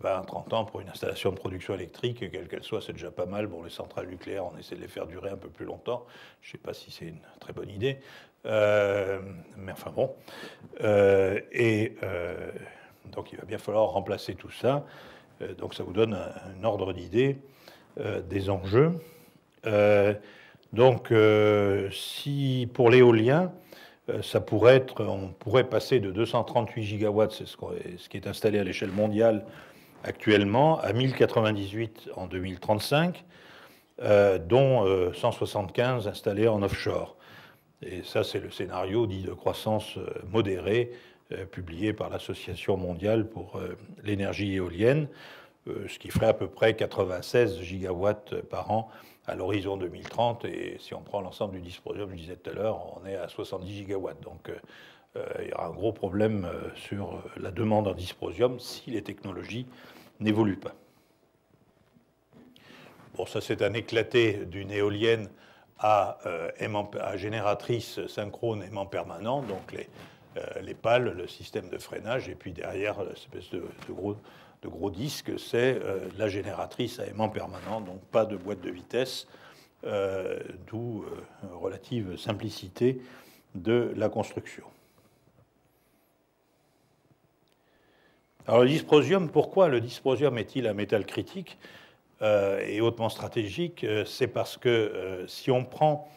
20, 30 ans pour une installation de production électrique, quelle qu'elle soit, c'est déjà pas mal. Bon, les centrales nucléaires, on essaie de les faire durer un peu plus longtemps. Je ne sais pas si c'est une très bonne idée. Mais enfin bon. Donc il va bien falloir remplacer tout ça. Donc ça vous donne un ordre d'idée des enjeux. Si pour l'éolien, on pourrait passer de 238 gigawatts, c'est ce qui est installé à l'échelle mondiale actuellement, à 1098 en 2035, dont 175 installés en offshore. Et ça, c'est le scénario dit de croissance modérée, publié par l'Association mondiale pour l'énergie éolienne, ce qui ferait à peu près 96 gigawatts par an à l'horizon 2030. Et si on prend l'ensemble du dysprosium, je disais tout à l'heure, on est à 70 gigawatts. Donc il y aura un gros problème sur la demande en dysprosium si les technologies n'évoluent pas. Bon, ça c'est un éclaté d'une éolienne à génératrice synchrone aimant permanent, donc les pales, le système de freinage, et puis derrière, l'espèce de gros disque, c'est la génératrice à aimant permanent, donc pas de boîte de vitesse, d'où relative simplicité de la construction. Alors le dysprosium, pourquoi le dysprosium est-il un métal critique et hautement stratégique? C'est parce que si on prend...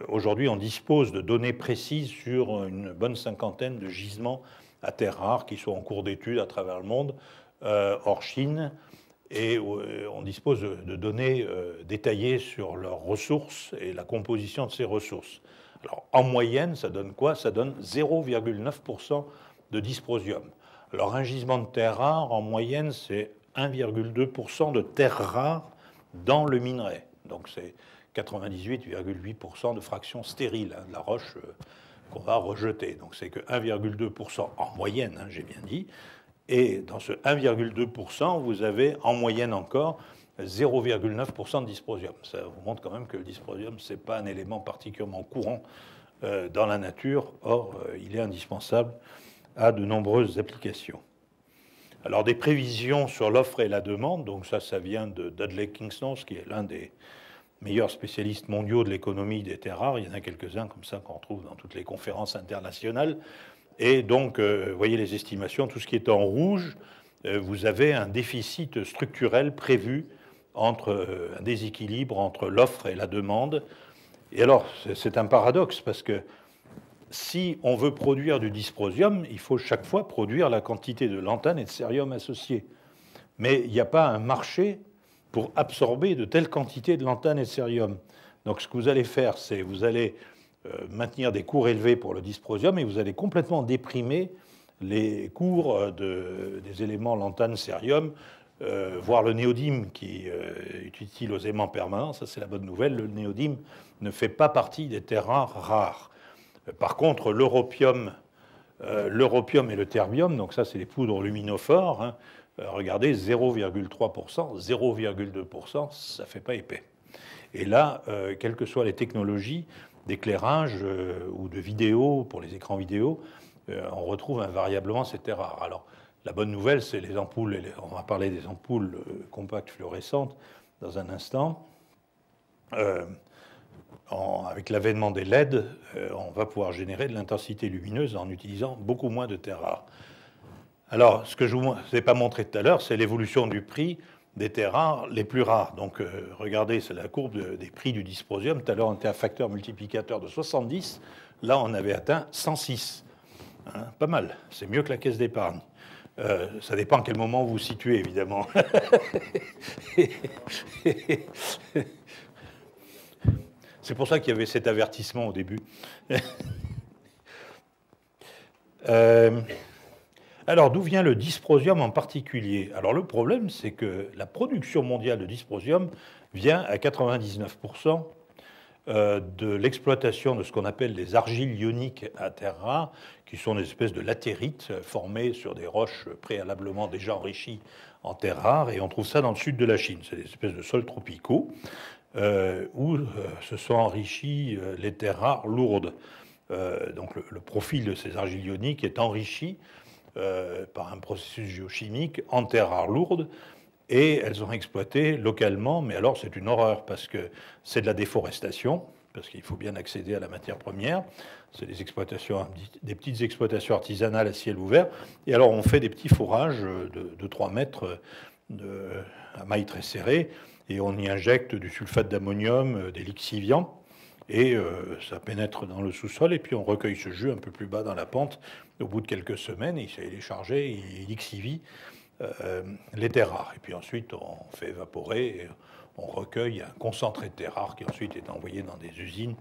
aujourd'hui, on dispose de données précises sur une bonne cinquantaine de gisements à terres rares qui sont en cours d'étude à travers le monde, hors Chine, et on dispose de données détaillées sur leurs ressources et la composition de ces ressources. Alors, en moyenne, ça donne quoi? Ça donne 0,9% de dysprosium. Alors, un gisement de terre rare, en moyenne, c'est 1,2% de terre rare dans le minerai. Donc, c'est 98,8% de fraction stérile, hein, de la roche qu'on va rejeter. Donc, c'est que 1,2% en moyenne, hein, j'ai bien dit. Et dans ce 1,2%, vous avez en moyenne encore 0,9% de dysprosium. Ça vous montre quand même que le dysprosium, ce n'est pas un élément particulièrement courant dans la nature. Or, il est indispensable à de nombreuses applications. Alors, des prévisions sur l'offre et la demande, donc ça vient de Dudley Kingston, qui est l'un des meilleurs spécialistes mondiaux de l'économie des terres rares. Il y en a quelques-uns comme ça qu'on retrouve dans toutes les conférences internationales. Et donc, vous voyez les estimations, tout ce qui est en rouge, vous avez un déficit structurel prévu entre un déséquilibre entre l'offre et la demande. Et alors, c'est un paradoxe, parce que si on veut produire du dysprosium, il faut chaque fois produire la quantité de lantane et de cérium associés. Mais il n'y a pas un marché pour absorber de telles quantités de lantane et de cérium. Donc, ce que vous allez faire, c'est vous allez maintenir des cours élevés pour le dysprosium et vous allez complètement déprimer les cours des éléments lantane, cérium, voire le néodyme qui est utile aux aimants permanents. Ça, c'est la bonne nouvelle. Le néodyme ne fait pas partie des terres rares. Par contre, l'europium et le terbium, donc ça, c'est les poudres luminophores, hein, regardez, 0,3%, 0,2%, ça ne fait pas épais. Et là, quelles que soient les technologies d'éclairage ou de vidéo, pour les écrans vidéo, on retrouve invariablement ces terres rares. Alors, la bonne nouvelle, c'est les ampoules, on va parler des ampoules compactes fluorescentes dans un instant. Avec l'avènement des LED, on va pouvoir générer de l'intensité lumineuse en utilisant beaucoup moins de terres rares. Alors, ce que je ne vous ai pas montré tout à l'heure, c'est l'évolution du prix des terres rares les plus rares. Donc, regardez, c'est la courbe des prix du dysprosium. Tout à l'heure, on était à facteur multiplicateur de 70. Là, on avait atteint 106. Hein, pas mal. C'est mieux que la caisse d'épargne. Ça dépend à quel moment vous vous situez, évidemment. C'est pour ça qu'il y avait cet avertissement au début. Alors, d'où vient le dysprosium en particulier? Alors, le problème, c'est que la production mondiale de dysprosium vient à 99% de l'exploitation de ce qu'on appelle les argiles ioniques à terre rare, qui sont des espèces de latérites formées sur des roches préalablement déjà enrichies en terre rare, et on trouve ça dans le sud de la Chine. C'est des espèces de sols tropicaux où se sont enrichies les terres rares lourdes. Donc le profil de ces argiles ioniques est enrichi par un processus géochimique en terres rares lourdes, et elles ont exploité localement, mais alors c'est une horreur, parce que c'est de la déforestation, parce qu'il faut bien accéder à la matière première, c'est des exploitations, des petites exploitations artisanales à ciel ouvert, et alors on fait des petits forages de 3 mètres à mailles très serrées, et on y injecte du sulfate d'ammonium, des lixiviants, et ça pénètre dans le sous-sol, et puis on recueille ce jus un peu plus bas dans la pente. Au bout de quelques semaines, il est chargé, il lixivie les terres rares. Et puis ensuite, on fait évaporer, et on recueille un concentré de terres rares qui ensuite est envoyé dans des usines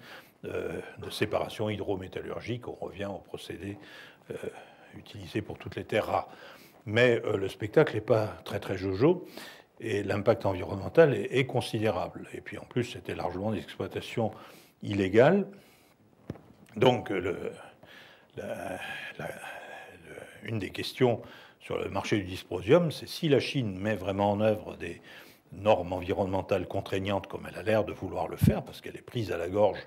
de séparation hydrométallurgique. On revient au procédé utilisé pour toutes les terres rares. Mais le spectacle n'est pas très très jojo, et l'impact environnemental est considérable. Et puis en plus, c'était largement des exploitations illégales. Donc une des questions sur le marché du dysprosium, c'est si la Chine met vraiment en œuvre des normes environnementales contraignantes comme elle a l'air de vouloir le faire, parce qu'elle est prise à la gorge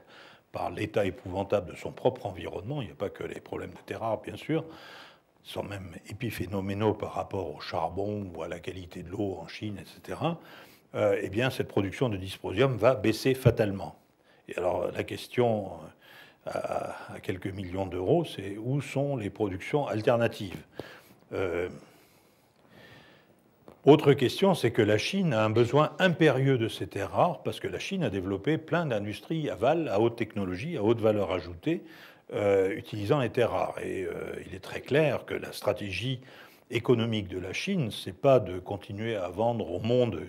par l'état épouvantable de son propre environnement. Il n'y a pas que les problèmes de terres rares, bien sûr, sont même épiphénoménaux par rapport au charbon ou à la qualité de l'eau en Chine, etc., eh bien, cette production de dysprosium va baisser fatalement. Et alors, la question à quelques millions d'euros, c'est où sont les productions alternatives? Autre question, c'est que la Chine a un besoin impérieux de ces terres rares, parce que la Chine a développé plein d'industries aval à haute technologie, à haute valeur ajoutée, utilisant les terres rares. Et il est très clair que la stratégie économique de la Chine, c'est pas de continuer à vendre au monde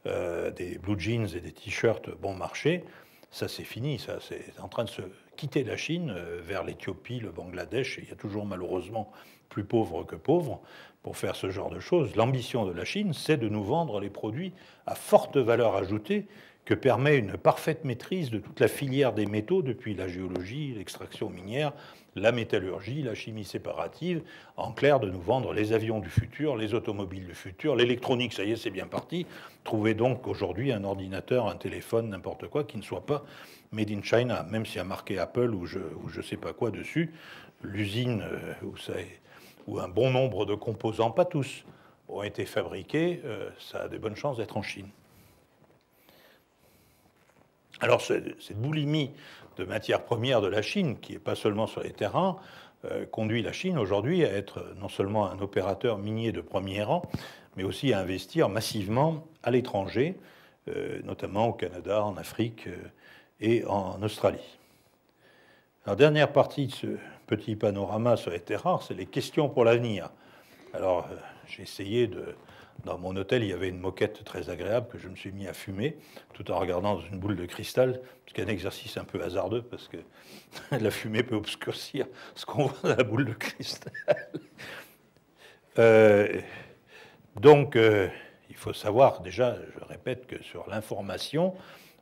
des blue jeans et des t-shirts bon marché, Ça, c'est fini, ça, c'est en train de se quitter la Chine vers l'Éthiopie, le Bangladesh, et il y a toujours malheureusement plus pauvres que pauvres pour faire ce genre de choses. L'ambition de la Chine, c'est de nous vendre les produits à forte valeur ajoutée que permet une parfaite maîtrise de toute la filière des métaux, depuis la géologie, l'extraction minière, la métallurgie, la chimie séparative, en clair, de nous vendre les avions du futur, les automobiles du futur, l'électronique, ça y est, c'est bien parti. Trouvez donc aujourd'hui un ordinateur, un téléphone, n'importe quoi, qui ne soit pas made in China, même s'il y a marqué Apple ou je sais pas quoi dessus, l'usine où un bon nombre de composants, pas tous, ont été fabriqués, ça a de bonnes chances d'être en Chine. Alors, cette boulimie de matières premières de la Chine, qui n'est pas seulement sur les terrains, conduit la Chine aujourd'hui à être non seulement un opérateur minier de premier rang, mais aussi à investir massivement à l'étranger, notamment au Canada, en Afrique et en Australie. La dernière partie de ce petit panorama sur les terres rares, c'est les questions pour l'avenir. Alors, j'ai essayé de... Dans mon hôtel, il y avait une moquette très agréable que je me suis mis à fumer tout en regardant dans une boule de cristal, ce qui est un exercice un peu hasardeux parce que la fumée peut obscurcir ce qu'on voit dans la boule de cristal. Donc, il faut savoir déjà, je répète, que sur l'information,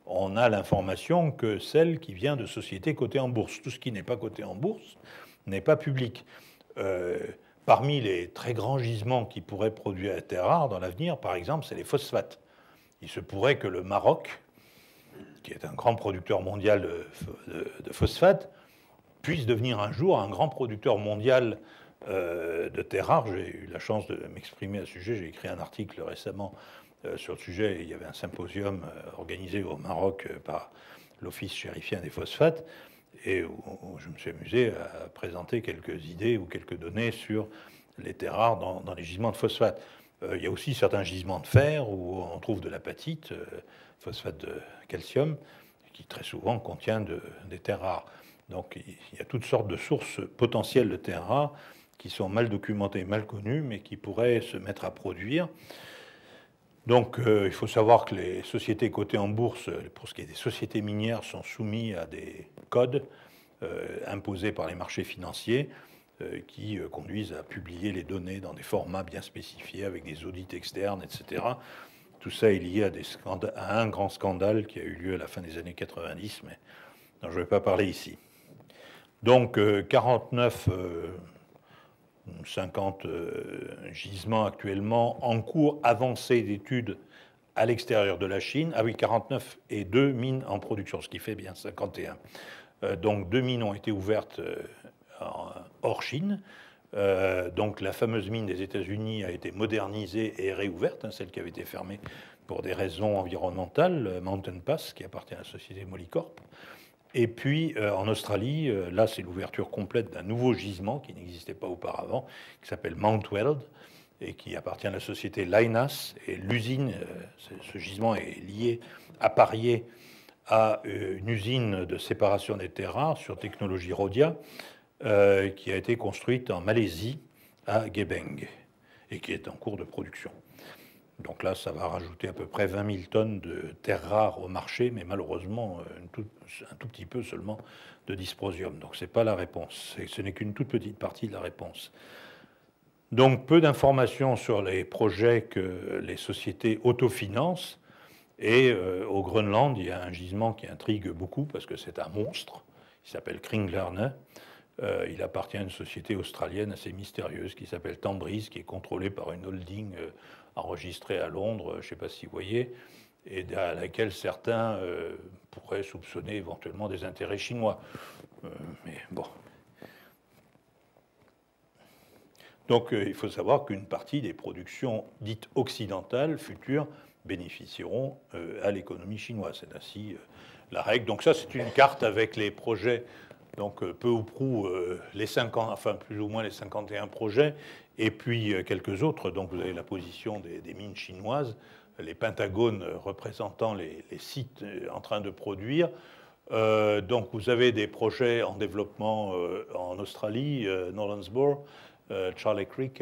on a l'information que celle qui vient de sociétés cotées en bourse. Tout ce qui n'est pas coté en bourse n'est pas public. Parmi les très grands gisements qui pourraient produire des terres rares dans l'avenir, par exemple, c'est les phosphates. Il se pourrait que le Maroc, qui est un grand producteur mondial de phosphates, puisse devenir un jour un grand producteur mondial de terres rares. J'ai eu la chance de m'exprimer à ce sujet. J'ai écrit un article récemment sur le sujet. Il y avait un symposium organisé au Maroc par l'Office chérifien des phosphates, et où je me suis amusé à présenter quelques idées ou quelques données sur les terres rares dans les gisements de phosphate. Il y a aussi certains gisements de fer où on trouve de l'apatite, phosphate de calcium, qui très souvent contient des terres rares. Donc il y a toutes sortes de sources potentielles de terres rares qui sont mal documentées, mal connues, mais qui pourraient se mettre à produire. Donc, il faut savoir que les sociétés cotées en bourse, pour ce qui est des sociétés minières, sont soumises à des codes imposés par les marchés financiers qui conduisent à publier les données dans des formats bien spécifiés, avec des audits externes, etc. Tout ça est lié à un grand scandale qui a eu lieu à la fin des années 90, mais dont je ne vais pas parler ici. Donc, 49... 50 gisements actuellement en cours avancé d'études à l'extérieur de la Chine. Ah oui, 49 et 2 mines en production, ce qui fait bien 51. Donc 2 mines ont été ouvertes hors Chine. Donc la fameuse mine des États-Unis a été modernisée et réouverte, celle qui avait été fermée pour des raisons environnementales, Mountain Pass, qui appartient à la société Molycorp. Et puis, en Australie, là, c'est l'ouverture complète d'un nouveau gisement qui n'existait pas auparavant, qui s'appelle Mount Weld, et qui appartient à la société Lynas. Et l'usine, ce gisement est lié, apparié à une usine de séparation des terres rares sur technologie Rhodia, qui a été construite en Malaisie, à Gebeng, et qui est en cours de production. Donc là, ça va rajouter à peu près 20 000 tonnes de terres rares au marché, mais malheureusement, un tout petit peu seulement de dysprosium. Donc ce n'est pas la réponse. Ce n'est qu'une toute petite partie de la réponse. Donc peu d'informations sur les projets que les sociétés autofinancent. Et au Groenland, il y a un gisement qui intrigue beaucoup parce que c'est un monstre. Il s'appelle Kringlerne. Il appartient à une société australienne assez mystérieuse qui s'appelle Tambrise, qui est contrôlée par une holding enregistrée à Londres, je ne sais pas si vous voyez, et à laquelle certains pourraient soupçonner éventuellement des intérêts chinois. Mais bon. Donc il faut savoir qu'une partie des productions dites occidentales futures bénéficieront à l'économie chinoise. C'est ainsi la règle. Donc ça, c'est une carte avec les projets. Donc peu ou prou les 50, enfin plus ou moins les 51 projets, et puis quelques autres. Donc vous avez la position des mines chinoises, les pentagones représentant les sites en train de produire. Donc vous avez des projets en développement en Australie, Nolensbourg, Charlie Creek,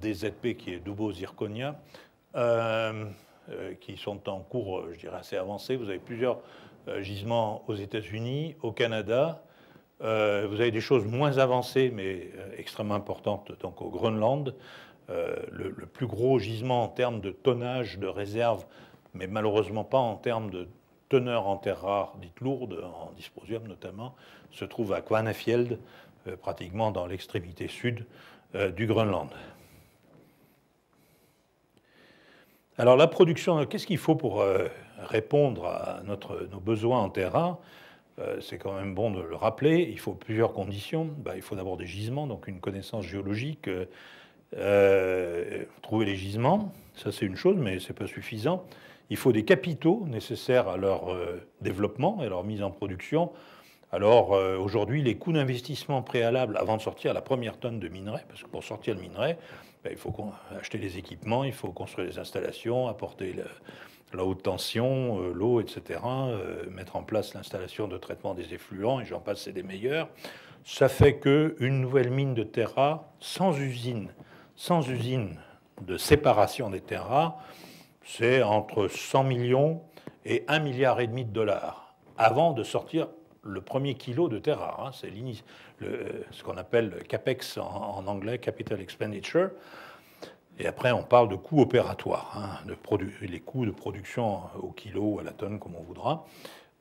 DZP qui est Dubo Zirconia. qui sont en cours, je dirais, assez avancé. Vous avez plusieurs gisements aux États-Unis, au Canada. Vous avez des choses moins avancées, mais extrêmement importantes, donc au Groenland. Le plus gros gisement en termes de tonnage de réserve, mais malheureusement pas en termes de teneur en terres rares dites lourdes, en dysprosium notamment, se trouve à Kvanefjeld, pratiquement dans l'extrémité sud du Groenland. Alors la production, qu'est-ce qu'il faut pour répondre à nos besoins en terres rares? C'est quand même bon de le rappeler. Il faut plusieurs conditions. Il faut d'abord des gisements, donc une connaissance géologique, trouver les gisements, ça c'est une chose, mais ce n'est pas suffisant. Il faut des capitaux nécessaires à leur développement et à leur mise en production. Alors aujourd'hui, les coûts d'investissement préalables avant de sortir la première tonne de minerai, parce que pour sortir le minerai, il faut acheter les équipements, il faut construire les installations, apporter la haute tension, l'eau, etc., mettre en place l'installation de traitement des effluents, et j'en passe, c'est des meilleurs. Ça fait qu'une nouvelle mine de terres rares, sans usine de séparation des terres rares, c'est entre 100 millions et 1,5 milliard de dollars avant de sortir le premier kilo de terres rares. C'est ce qu'on appelle CAPEX en anglais, Capital Expenditure. Et après, on parle de coûts opératoires, les coûts de production au kilo, à la tonne, comme on voudra.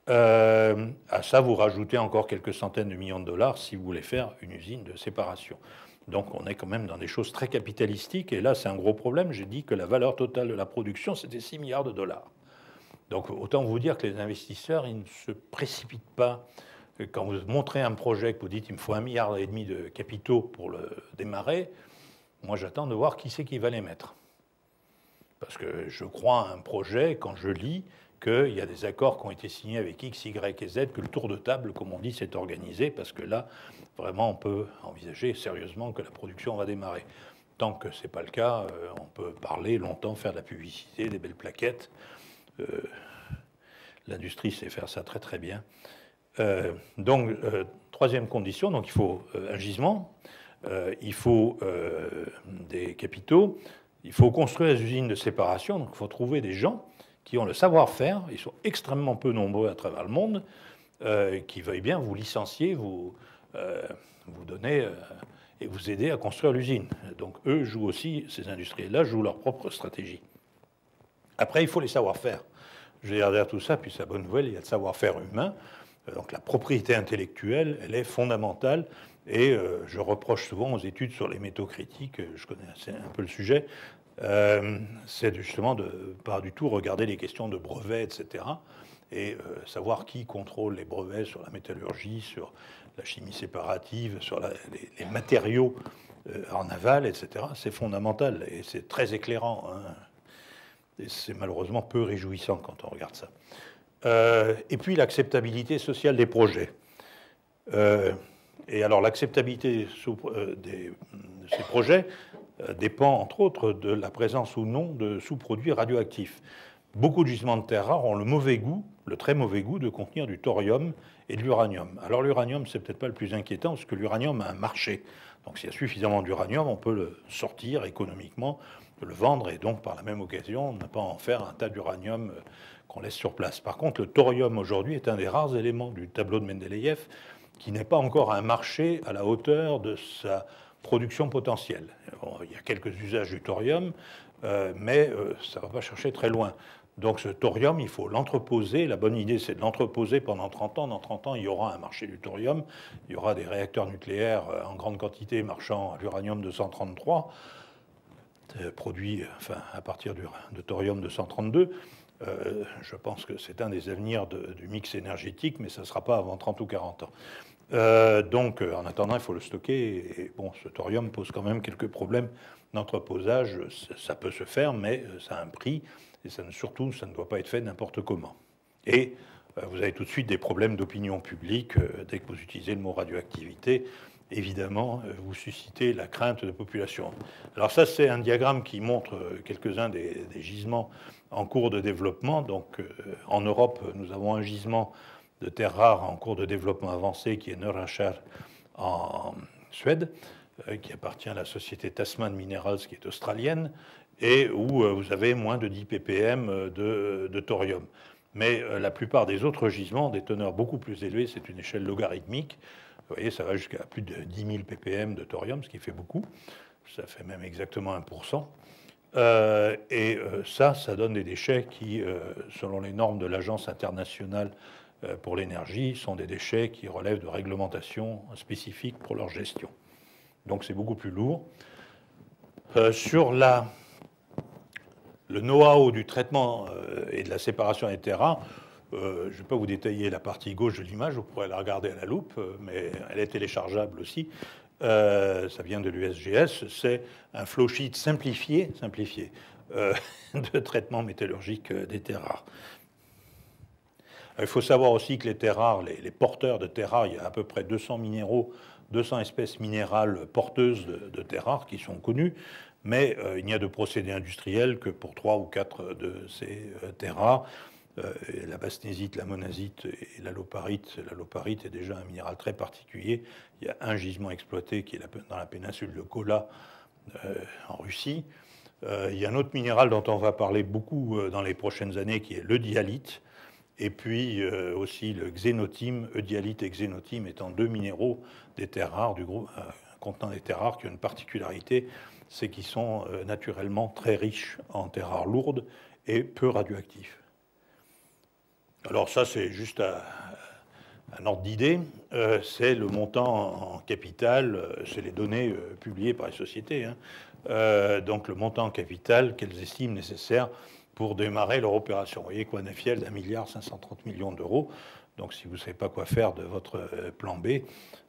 À ça, vous rajoutez encore quelques centaines de millions de dollars si vous voulez faire une usine de séparation. Donc on est quand même dans des choses très capitalistiques. Et là, c'est un gros problème. J'ai dit que la valeur totale de la production, c'était 6 milliards de dollars. Donc autant vous dire que les investisseurs, ils ne se précipitent pas. Quand vous montrez un projet, que vous dites il me faut 1,5 milliard de capitaux pour le démarrer, moi j'attends de voir qui c'est qui va les mettre. Parce que je crois à un projet quand je lis qu'il y a des accords qui ont été signés avec X, Y et Z, que le tour de table, comme on dit, s'est organisé, parce que là, vraiment, on peut envisager sérieusement que la production va démarrer. Tant que ce n'est pas le cas, on peut parler longtemps, faire de la publicité, des belles plaquettes. L'industrie sait faire ça très très bien. Donc, troisième condition, donc il faut un gisement, il faut des capitaux, il faut construire des usines de séparation, donc il faut trouver des gens qui ont le savoir-faire, ils sont extrêmement peu nombreux à travers le monde, qui veuillent bien vous licencier, vous donner et vous aider à construire l'usine. Donc eux jouent aussi, ces industriels-là jouent leur propre stratégie. Après, il faut les savoir-faire. Je vais dire derrière tout ça, puis c'est la bonne nouvelle, il y a le savoir-faire humain. Donc la propriété intellectuelle, elle est fondamentale. Et je reproche souvent aux études sur les métaux critiques, je connais un peu le sujet, c'est justement de ne pas du tout regarder les questions de brevets, etc. Et savoir qui contrôle les brevets sur la métallurgie, sur la chimie séparative, sur les matériaux en aval, etc. C'est fondamental et c'est très éclairant. Et c'est malheureusement peu réjouissant quand on regarde ça. Et puis l'acceptabilité sociale des projets. Et alors l'acceptabilité de ces projets dépend entre autres de la présence ou non de sous-produits radioactifs. Beaucoup de gisements de terres rares ont le mauvais goût, le très mauvais goût de contenir du thorium et de l'uranium. Alors l'uranium, c'est peut-être pas le plus inquiétant parce que l'uranium a un marché. Donc s'il y a suffisamment d'uranium, on peut le sortir économiquement, le vendre et donc par la même occasion ne pas en faire un tas d'uranium qu'on laisse sur place. Par contre, le thorium aujourd'hui est un des rares éléments du tableau de Mendeleïev qui n'est pas encore un marché à la hauteur de sa production potentielle. Bon, il y a quelques usages du thorium, mais ça ne va pas chercher très loin. Donc ce thorium, il faut l'entreposer. La bonne idée, c'est de l'entreposer pendant 30 ans. Dans 30 ans, il y aura un marché du thorium. Il y aura des réacteurs nucléaires en grande quantité marchant à l'uranium-233, produit à partir de thorium-232. Je pense que c'est un des avenirs du mix énergétique, mais ça ne sera pas avant 30 ou 40 ans. Donc, en attendant, il faut le stocker. Et bon, ce thorium pose quand même quelques problèmes d'entreposage. Ça peut se faire, mais ça a un prix. Et surtout, ça ne doit pas être fait n'importe comment. Et vous avez tout de suite des problèmes d'opinion publique. Dès que vous utilisez le mot radioactivité, évidemment, vous suscitez la crainte de population. Alors ça, c'est un diagramme qui montre quelques-uns des gisements en cours de développement. Donc, en Europe, nous avons un gisement de terres rares en cours de développement avancé qui est Norrachar en Suède, qui appartient à la société Tasman Minerals, qui est australienne. et où vous avez moins de 10 ppm de thorium. Mais la plupart des autres gisements ont des teneurs beaucoup plus élevées, c'est une échelle logarithmique. Vous voyez, ça va jusqu'à plus de 10 000 ppm de thorium, ce qui fait beaucoup. Ça fait même exactement 1%. Ça donne des déchets qui, selon les normes de l'Agence internationale pour l'énergie, sont des déchets qui relèvent de réglementations spécifiques pour leur gestion. Donc c'est beaucoup plus lourd. Sur le know-how du traitement et de la séparation des terres rares, je ne vais pas vous détailler la partie gauche de l'image, vous pourrez la regarder à la loupe, mais elle est téléchargeable aussi. Ça vient de l'USGS, c'est un flowsheet simplifié de traitement métallurgique des terres rares. Il faut savoir aussi que les terres rares, les porteurs de terres rares, il y a à peu près 200 minéraux, 200 espèces minérales porteuses de terres rares qui sont connues, mais il n'y a de procédés industriels que pour 3 ou 4 de ces terres rares. La bastnésite, la monazite et la loparite. La loparite est déjà un minéral très particulier. Il y a un gisement exploité qui est dans la péninsule de Kola, en Russie. Il y a un autre minéral dont on va parler beaucoup dans les prochaines années, qui est l'eudialyte. Et puis aussi le xénothym, eudialyte et xénothym étant deux minéraux des terres rares, du groupe contenant des terres rares qui ont une particularité, c'est qu'ils sont naturellement très riches en terres rares lourdes et peu radioactifs. Alors ça, c'est juste un ordre d'idée. C'est le montant en capital, c'est les données publiées par les sociétés. Donc le montant en capital qu'elles estiment nécessaire pour démarrer leur opération. Vous voyez qu'Onefiel d'1,530 milliard d'euros. Donc si vous ne savez pas quoi faire de votre plan B,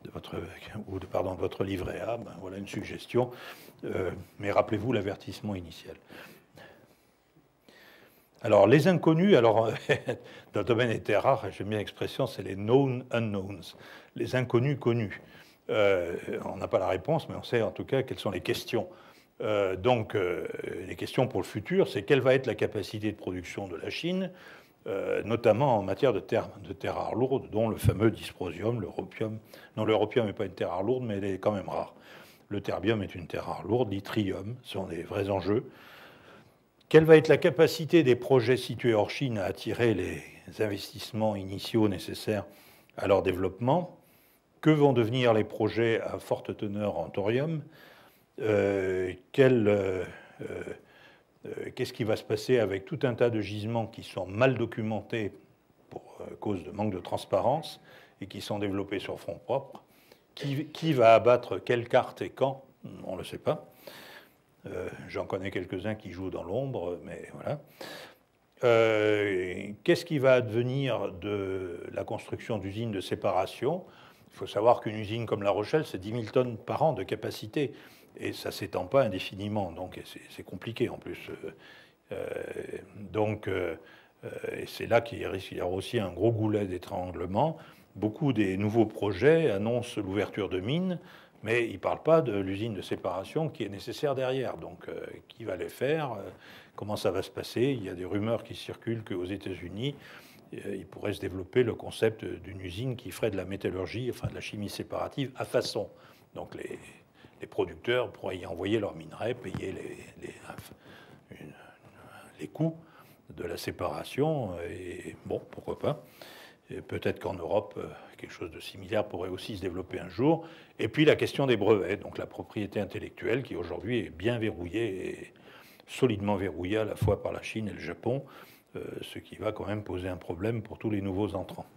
de votre livret A, ben voilà une suggestion. Mais rappelez-vous l'avertissement initial. Alors les inconnus, dans le domaine des terres rares, j'aime bien l'expression, c'est les known unknowns, les inconnus connus. On n'a pas la réponse, mais on sait en tout cas quelles sont les questions. Les questions pour le futur, c'est quelle va être la capacité de production de la Chine, notamment en matière de terres rares lourdes, dont le fameux dysprosium, l'europium. Non, l'europium n'est pas une terre rare lourde, mais elle est quand même rare. Le terbium est une terre rare lourde, l'yttrium, ce sont des vrais enjeux. Quelle va être la capacité des projets situés hors Chine à attirer les investissements initiaux nécessaires à leur développement? Que vont devenir les projets à forte teneur en thorium? Qu'est-ce qui va se passer avec tout un tas de gisements qui sont mal documentés pour cause de manque de transparence et qui sont développés sur fonds propres? Qui va abattre quelle carte et quand? On ne le sait pas. J'en connais quelques-uns qui jouent dans l'ombre, mais voilà. Qu'est-ce qui va advenir de la construction d'usines de séparation? Il faut savoir qu'une usine comme La Rochelle, c'est 10 000 tonnes par an de capacité. Et ça ne s'étend pas indéfiniment, donc c'est compliqué en plus. Et c'est là qu'il risque d'y avoir aussi un gros goulet d'étranglement. Beaucoup des nouveaux projets annoncent l'ouverture de mines, mais ils ne parlent pas de l'usine de séparation qui est nécessaire derrière. Donc, qui va les faire? Comment ça va se passer? Il y a des rumeurs qui circulent qu'aux États-Unis, il pourrait se développer le concept d'une usine qui ferait de la métallurgie, enfin de la chimie séparative à façon. Donc, les producteurs pourraient y envoyer leurs minerais, payer les coûts de la séparation. Et bon, pourquoi pas? Peut-être qu'en Europe, quelque chose de similaire pourrait aussi se développer un jour. Et puis la question des brevets, donc la propriété intellectuelle qui aujourd'hui est bien verrouillée et solidement verrouillée à la fois par la Chine et le Japon, ce qui va quand même poser un problème pour tous les nouveaux entrants.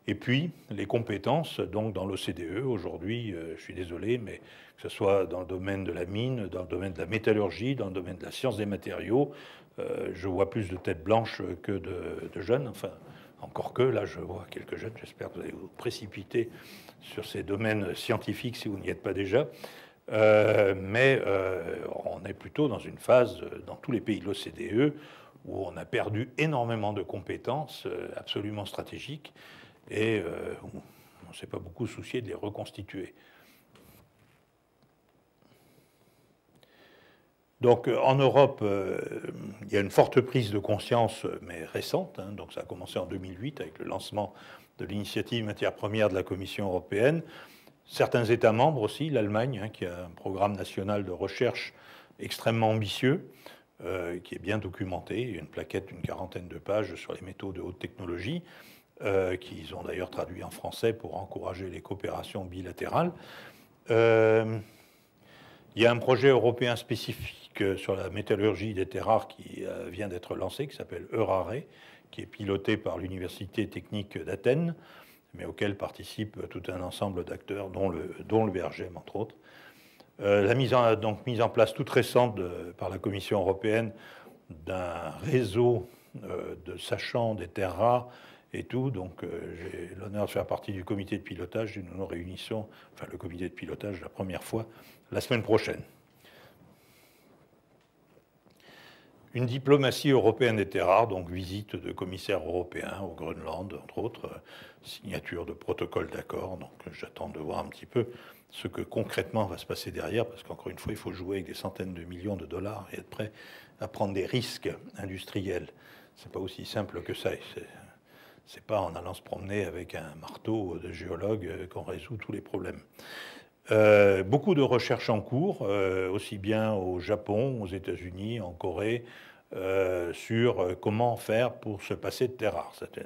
Et puis les compétences, donc dans l'OCDE, aujourd'hui, je suis désolé, mais que ce soit dans le domaine de la mine, dans le domaine de la métallurgie, dans le domaine de la science des matériaux, je vois plus de têtes blanches que de jeunes. Enfin, encore que, là, je vois quelques jeunes. J'espère que vous allez vous précipiter sur ces domaines scientifiques si vous n'y êtes pas déjà. Mais on est plutôt dans une phase, dans tous les pays de l'OCDE, où on a perdu énormément de compétences absolument stratégiques et on ne s'est pas beaucoup soucié de les reconstituer. Donc en Europe, il y a une forte prise de conscience, mais récente. Donc ça a commencé en 2008 avec le lancement de l'initiative matières premières de la Commission européenne. Certains États membres aussi, l'Allemagne, qui a un programme national de recherche extrêmement ambitieux, qui est bien documenté. Il y a une plaquette d'une 40aine de pages sur les métaux de haute technologie, qu'ils ont d'ailleurs traduit en français pour encourager les coopérations bilatérales. Il y a un projet européen spécifique sur la métallurgie des terres rares qui vient d'être lancé, qui s'appelle Eurare, qui est piloté par l'Université technique d'Athènes, mais auquel participe tout un ensemble d'acteurs, dont le BRGM, entre autres. La mise en place toute récente par la Commission européenne d'un réseau de sachants des terres rares et tout. Donc j'ai l'honneur de faire partie du comité de pilotage. Nous nous réunissons, enfin le comité de pilotage, la première fois la semaine prochaine. Une diplomatie européenne des terres rares, donc visite de commissaires européens au Groenland, entre autres, signature de protocoles d'accord. Donc j'attends de voir un petit peu ce que concrètement va se passer derrière, parce qu'encore une fois, il faut jouer avec des centaines de millions de dollars et être prêt à prendre des risques industriels. C'est pas aussi simple que ça. C'est pas en allant se promener avec un marteau de géologue qu'on résout tous les problèmes. Beaucoup de recherches en cours, aussi bien au Japon, aux États-Unis, en Corée, sur comment faire pour se passer de terres rares. C'est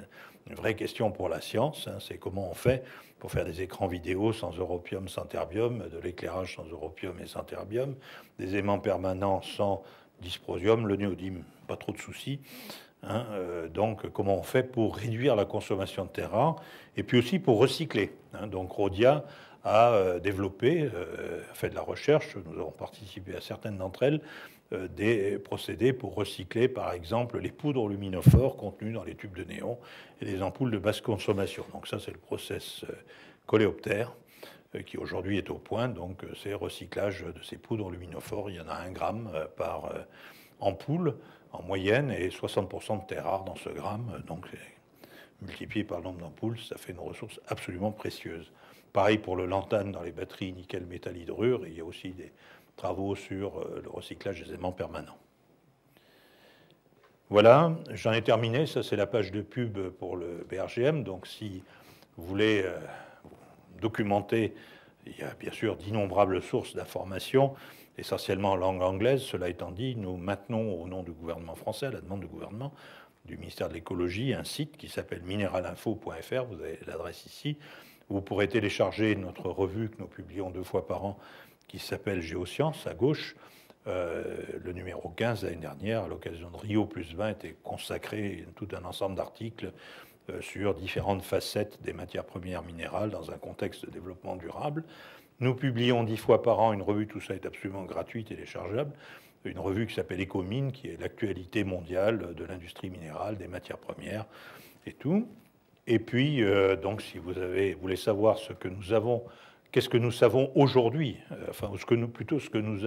une vraie question pour la science, hein, c'est comment on fait pour faire des écrans vidéo sans europium, sans terbium, de l'éclairage sans europium et sans terbium, des aimants permanents sans dysprosium, le néodyme, pas trop de soucis. Hein, donc, comment on fait pour réduire la consommation de terres rares et puis aussi pour recycler. Hein, donc, Rhodia a développé, fait de la recherche, nous avons participé à certaines d'entre elles, des procédés pour recycler, par exemple, les poudres luminophores contenues dans les tubes de néon et les ampoules de basse consommation. Donc ça, c'est le process coléoptère qui aujourd'hui est au point. Donc c'est recyclage de ces poudres luminophores. Il y en a 1 gramme par ampoule en moyenne et 60% de terres rares dans ce gramme. Donc multiplié par le nombre d'ampoules, ça fait une ressource absolument précieuse. Pareil pour le lantane dans les batteries nickel métal hydrure. Il y a aussi des travaux sur le recyclage des aimants permanents. Voilà, j'en ai terminé. Ça, c'est la page de pub pour le BRGM. Donc, si vous voulez documenter, il y a bien sûr d'innombrables sources d'informations, essentiellement en langue anglaise. Cela étant dit, nous maintenons au nom du gouvernement français, à la demande du gouvernement, du ministère de l'écologie, un site qui s'appelle mineralinfo.fr. Vous avez l'adresse ici. Vous pourrez télécharger notre revue que nous publions 2 fois par an, qui s'appelle Géosciences, à gauche. Le numéro 15, l'année dernière, à l'occasion de Rio + 20, était consacré à tout un ensemble d'articles sur différentes facettes des matières premières minérales dans un contexte de développement durable. Nous publions 10 fois par an une revue, tout ça est absolument gratuit, téléchargeable, une revue qui s'appelle Ecomine, qui est l'actualité mondiale de l'industrie minérale, des matières premières et tout. Et puis, donc, si vous voulez savoir ce que nous avons, qu'est-ce que nous savons aujourd'hui, enfin, plutôt ce que nous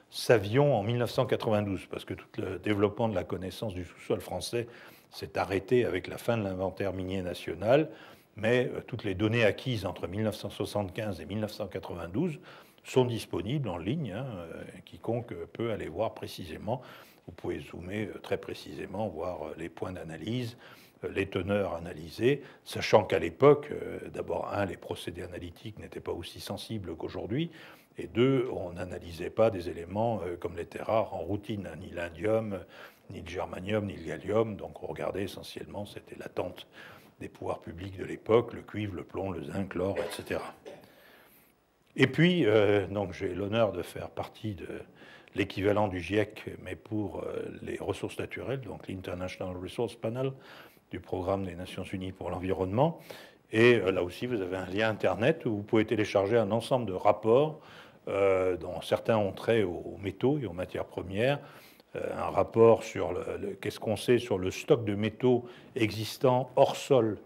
savions en 1992, parce que tout le développement de la connaissance du sous-sol français s'est arrêté avec la fin de l'inventaire minier national, mais toutes les données acquises entre 1975 et 1992 sont disponibles en ligne. Hein, quiconque peut aller voir précisément. Vous pouvez zoomer très précisément, voir les points d'analyse, les teneurs analysées, sachant qu'à l'époque, d'abord, les procédés analytiques n'étaient pas aussi sensibles qu'aujourd'hui, et 2, on n'analysait pas des éléments comme les terres rares en routine, ni l'indium, ni le germanium, ni le gallium, donc on regardait essentiellement, c'était l'attente des pouvoirs publics de l'époque, le cuivre, le plomb, le zinc, l'or, etc. Et puis, donc j'ai l'honneur de faire partie de l'équivalent du GIEC, mais pour les ressources naturelles, donc l'International Resource Panel, du programme des Nations Unies pour l'environnement. Et là aussi, vous avez un lien Internet où vous pouvez télécharger un ensemble de rapports dont certains ont trait aux métaux et aux matières premières. Un rapport sur qu'est-ce qu'on sait sur le stock de métaux existants hors sol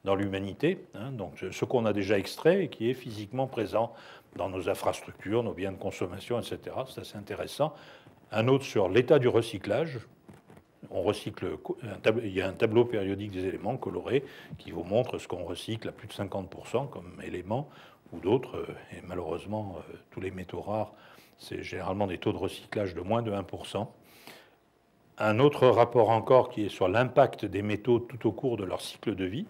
dans l'humanité, hein, donc ce qu'on a déjà extrait et qui est physiquement présent dans nos infrastructures, nos biens de consommation, etc. C'est assez intéressant. Un autre sur l'état du recyclage. On recycle, il y a un tableau périodique des éléments colorés qui vous montre ce qu'on recycle à plus de 50% comme éléments, ou d'autres, et malheureusement, tous les métaux rares, c'est généralement des taux de recyclage de moins de 1%. Un autre rapport encore qui est sur l'impact des métaux tout au cours de leur cycle de vie.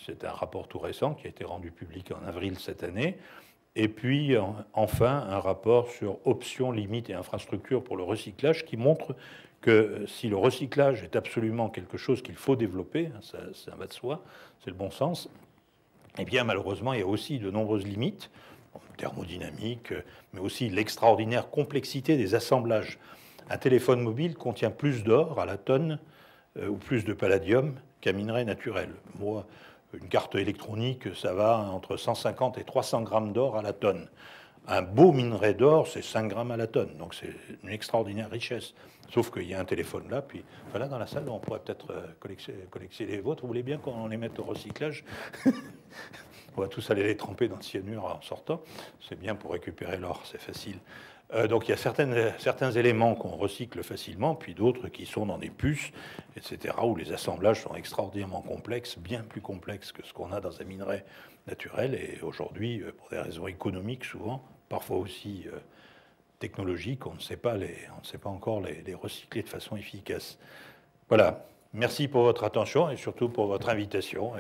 C'est un rapport tout récent qui a été rendu public en avril cette année. Et puis, enfin, un rapport sur options, limites et infrastructures pour le recyclage qui montre que si le recyclage est absolument quelque chose qu'il faut développer, ça va de soi, c'est le bon sens, eh bien, malheureusement, il y a aussi de nombreuses limites, thermodynamiques, mais aussi l'extraordinaire complexité des assemblages. Un téléphone mobile contient plus d'or à la tonne ou plus de palladium qu'un minerai naturel. Moi, une carte électronique, ça va entre 150 et 300 grammes d'or à la tonne. Un beau minerai d'or, c'est 5 grammes à la tonne. Donc c'est une extraordinaire richesse. Sauf qu'il y a un téléphone là, puis voilà, dans la salle, on pourrait peut-être collectionner les vôtres. Vous voulez bien qu'on les mette au recyclage? On va tous aller les tremper dans le cyanure en sortant. C'est bien pour récupérer l'or, c'est facile. Donc il y a certains éléments qu'on recycle facilement, puis d'autres qui sont dans des puces, etc., où les assemblages sont extraordinairement complexes, bien plus complexes que ce qu'on a dans un minerai naturel. Et aujourd'hui, pour des raisons économiques souvent, parfois aussi technologiques, on ne sait pas encore les recycler de façon efficace. Voilà. Merci pour votre attention et surtout pour votre invitation.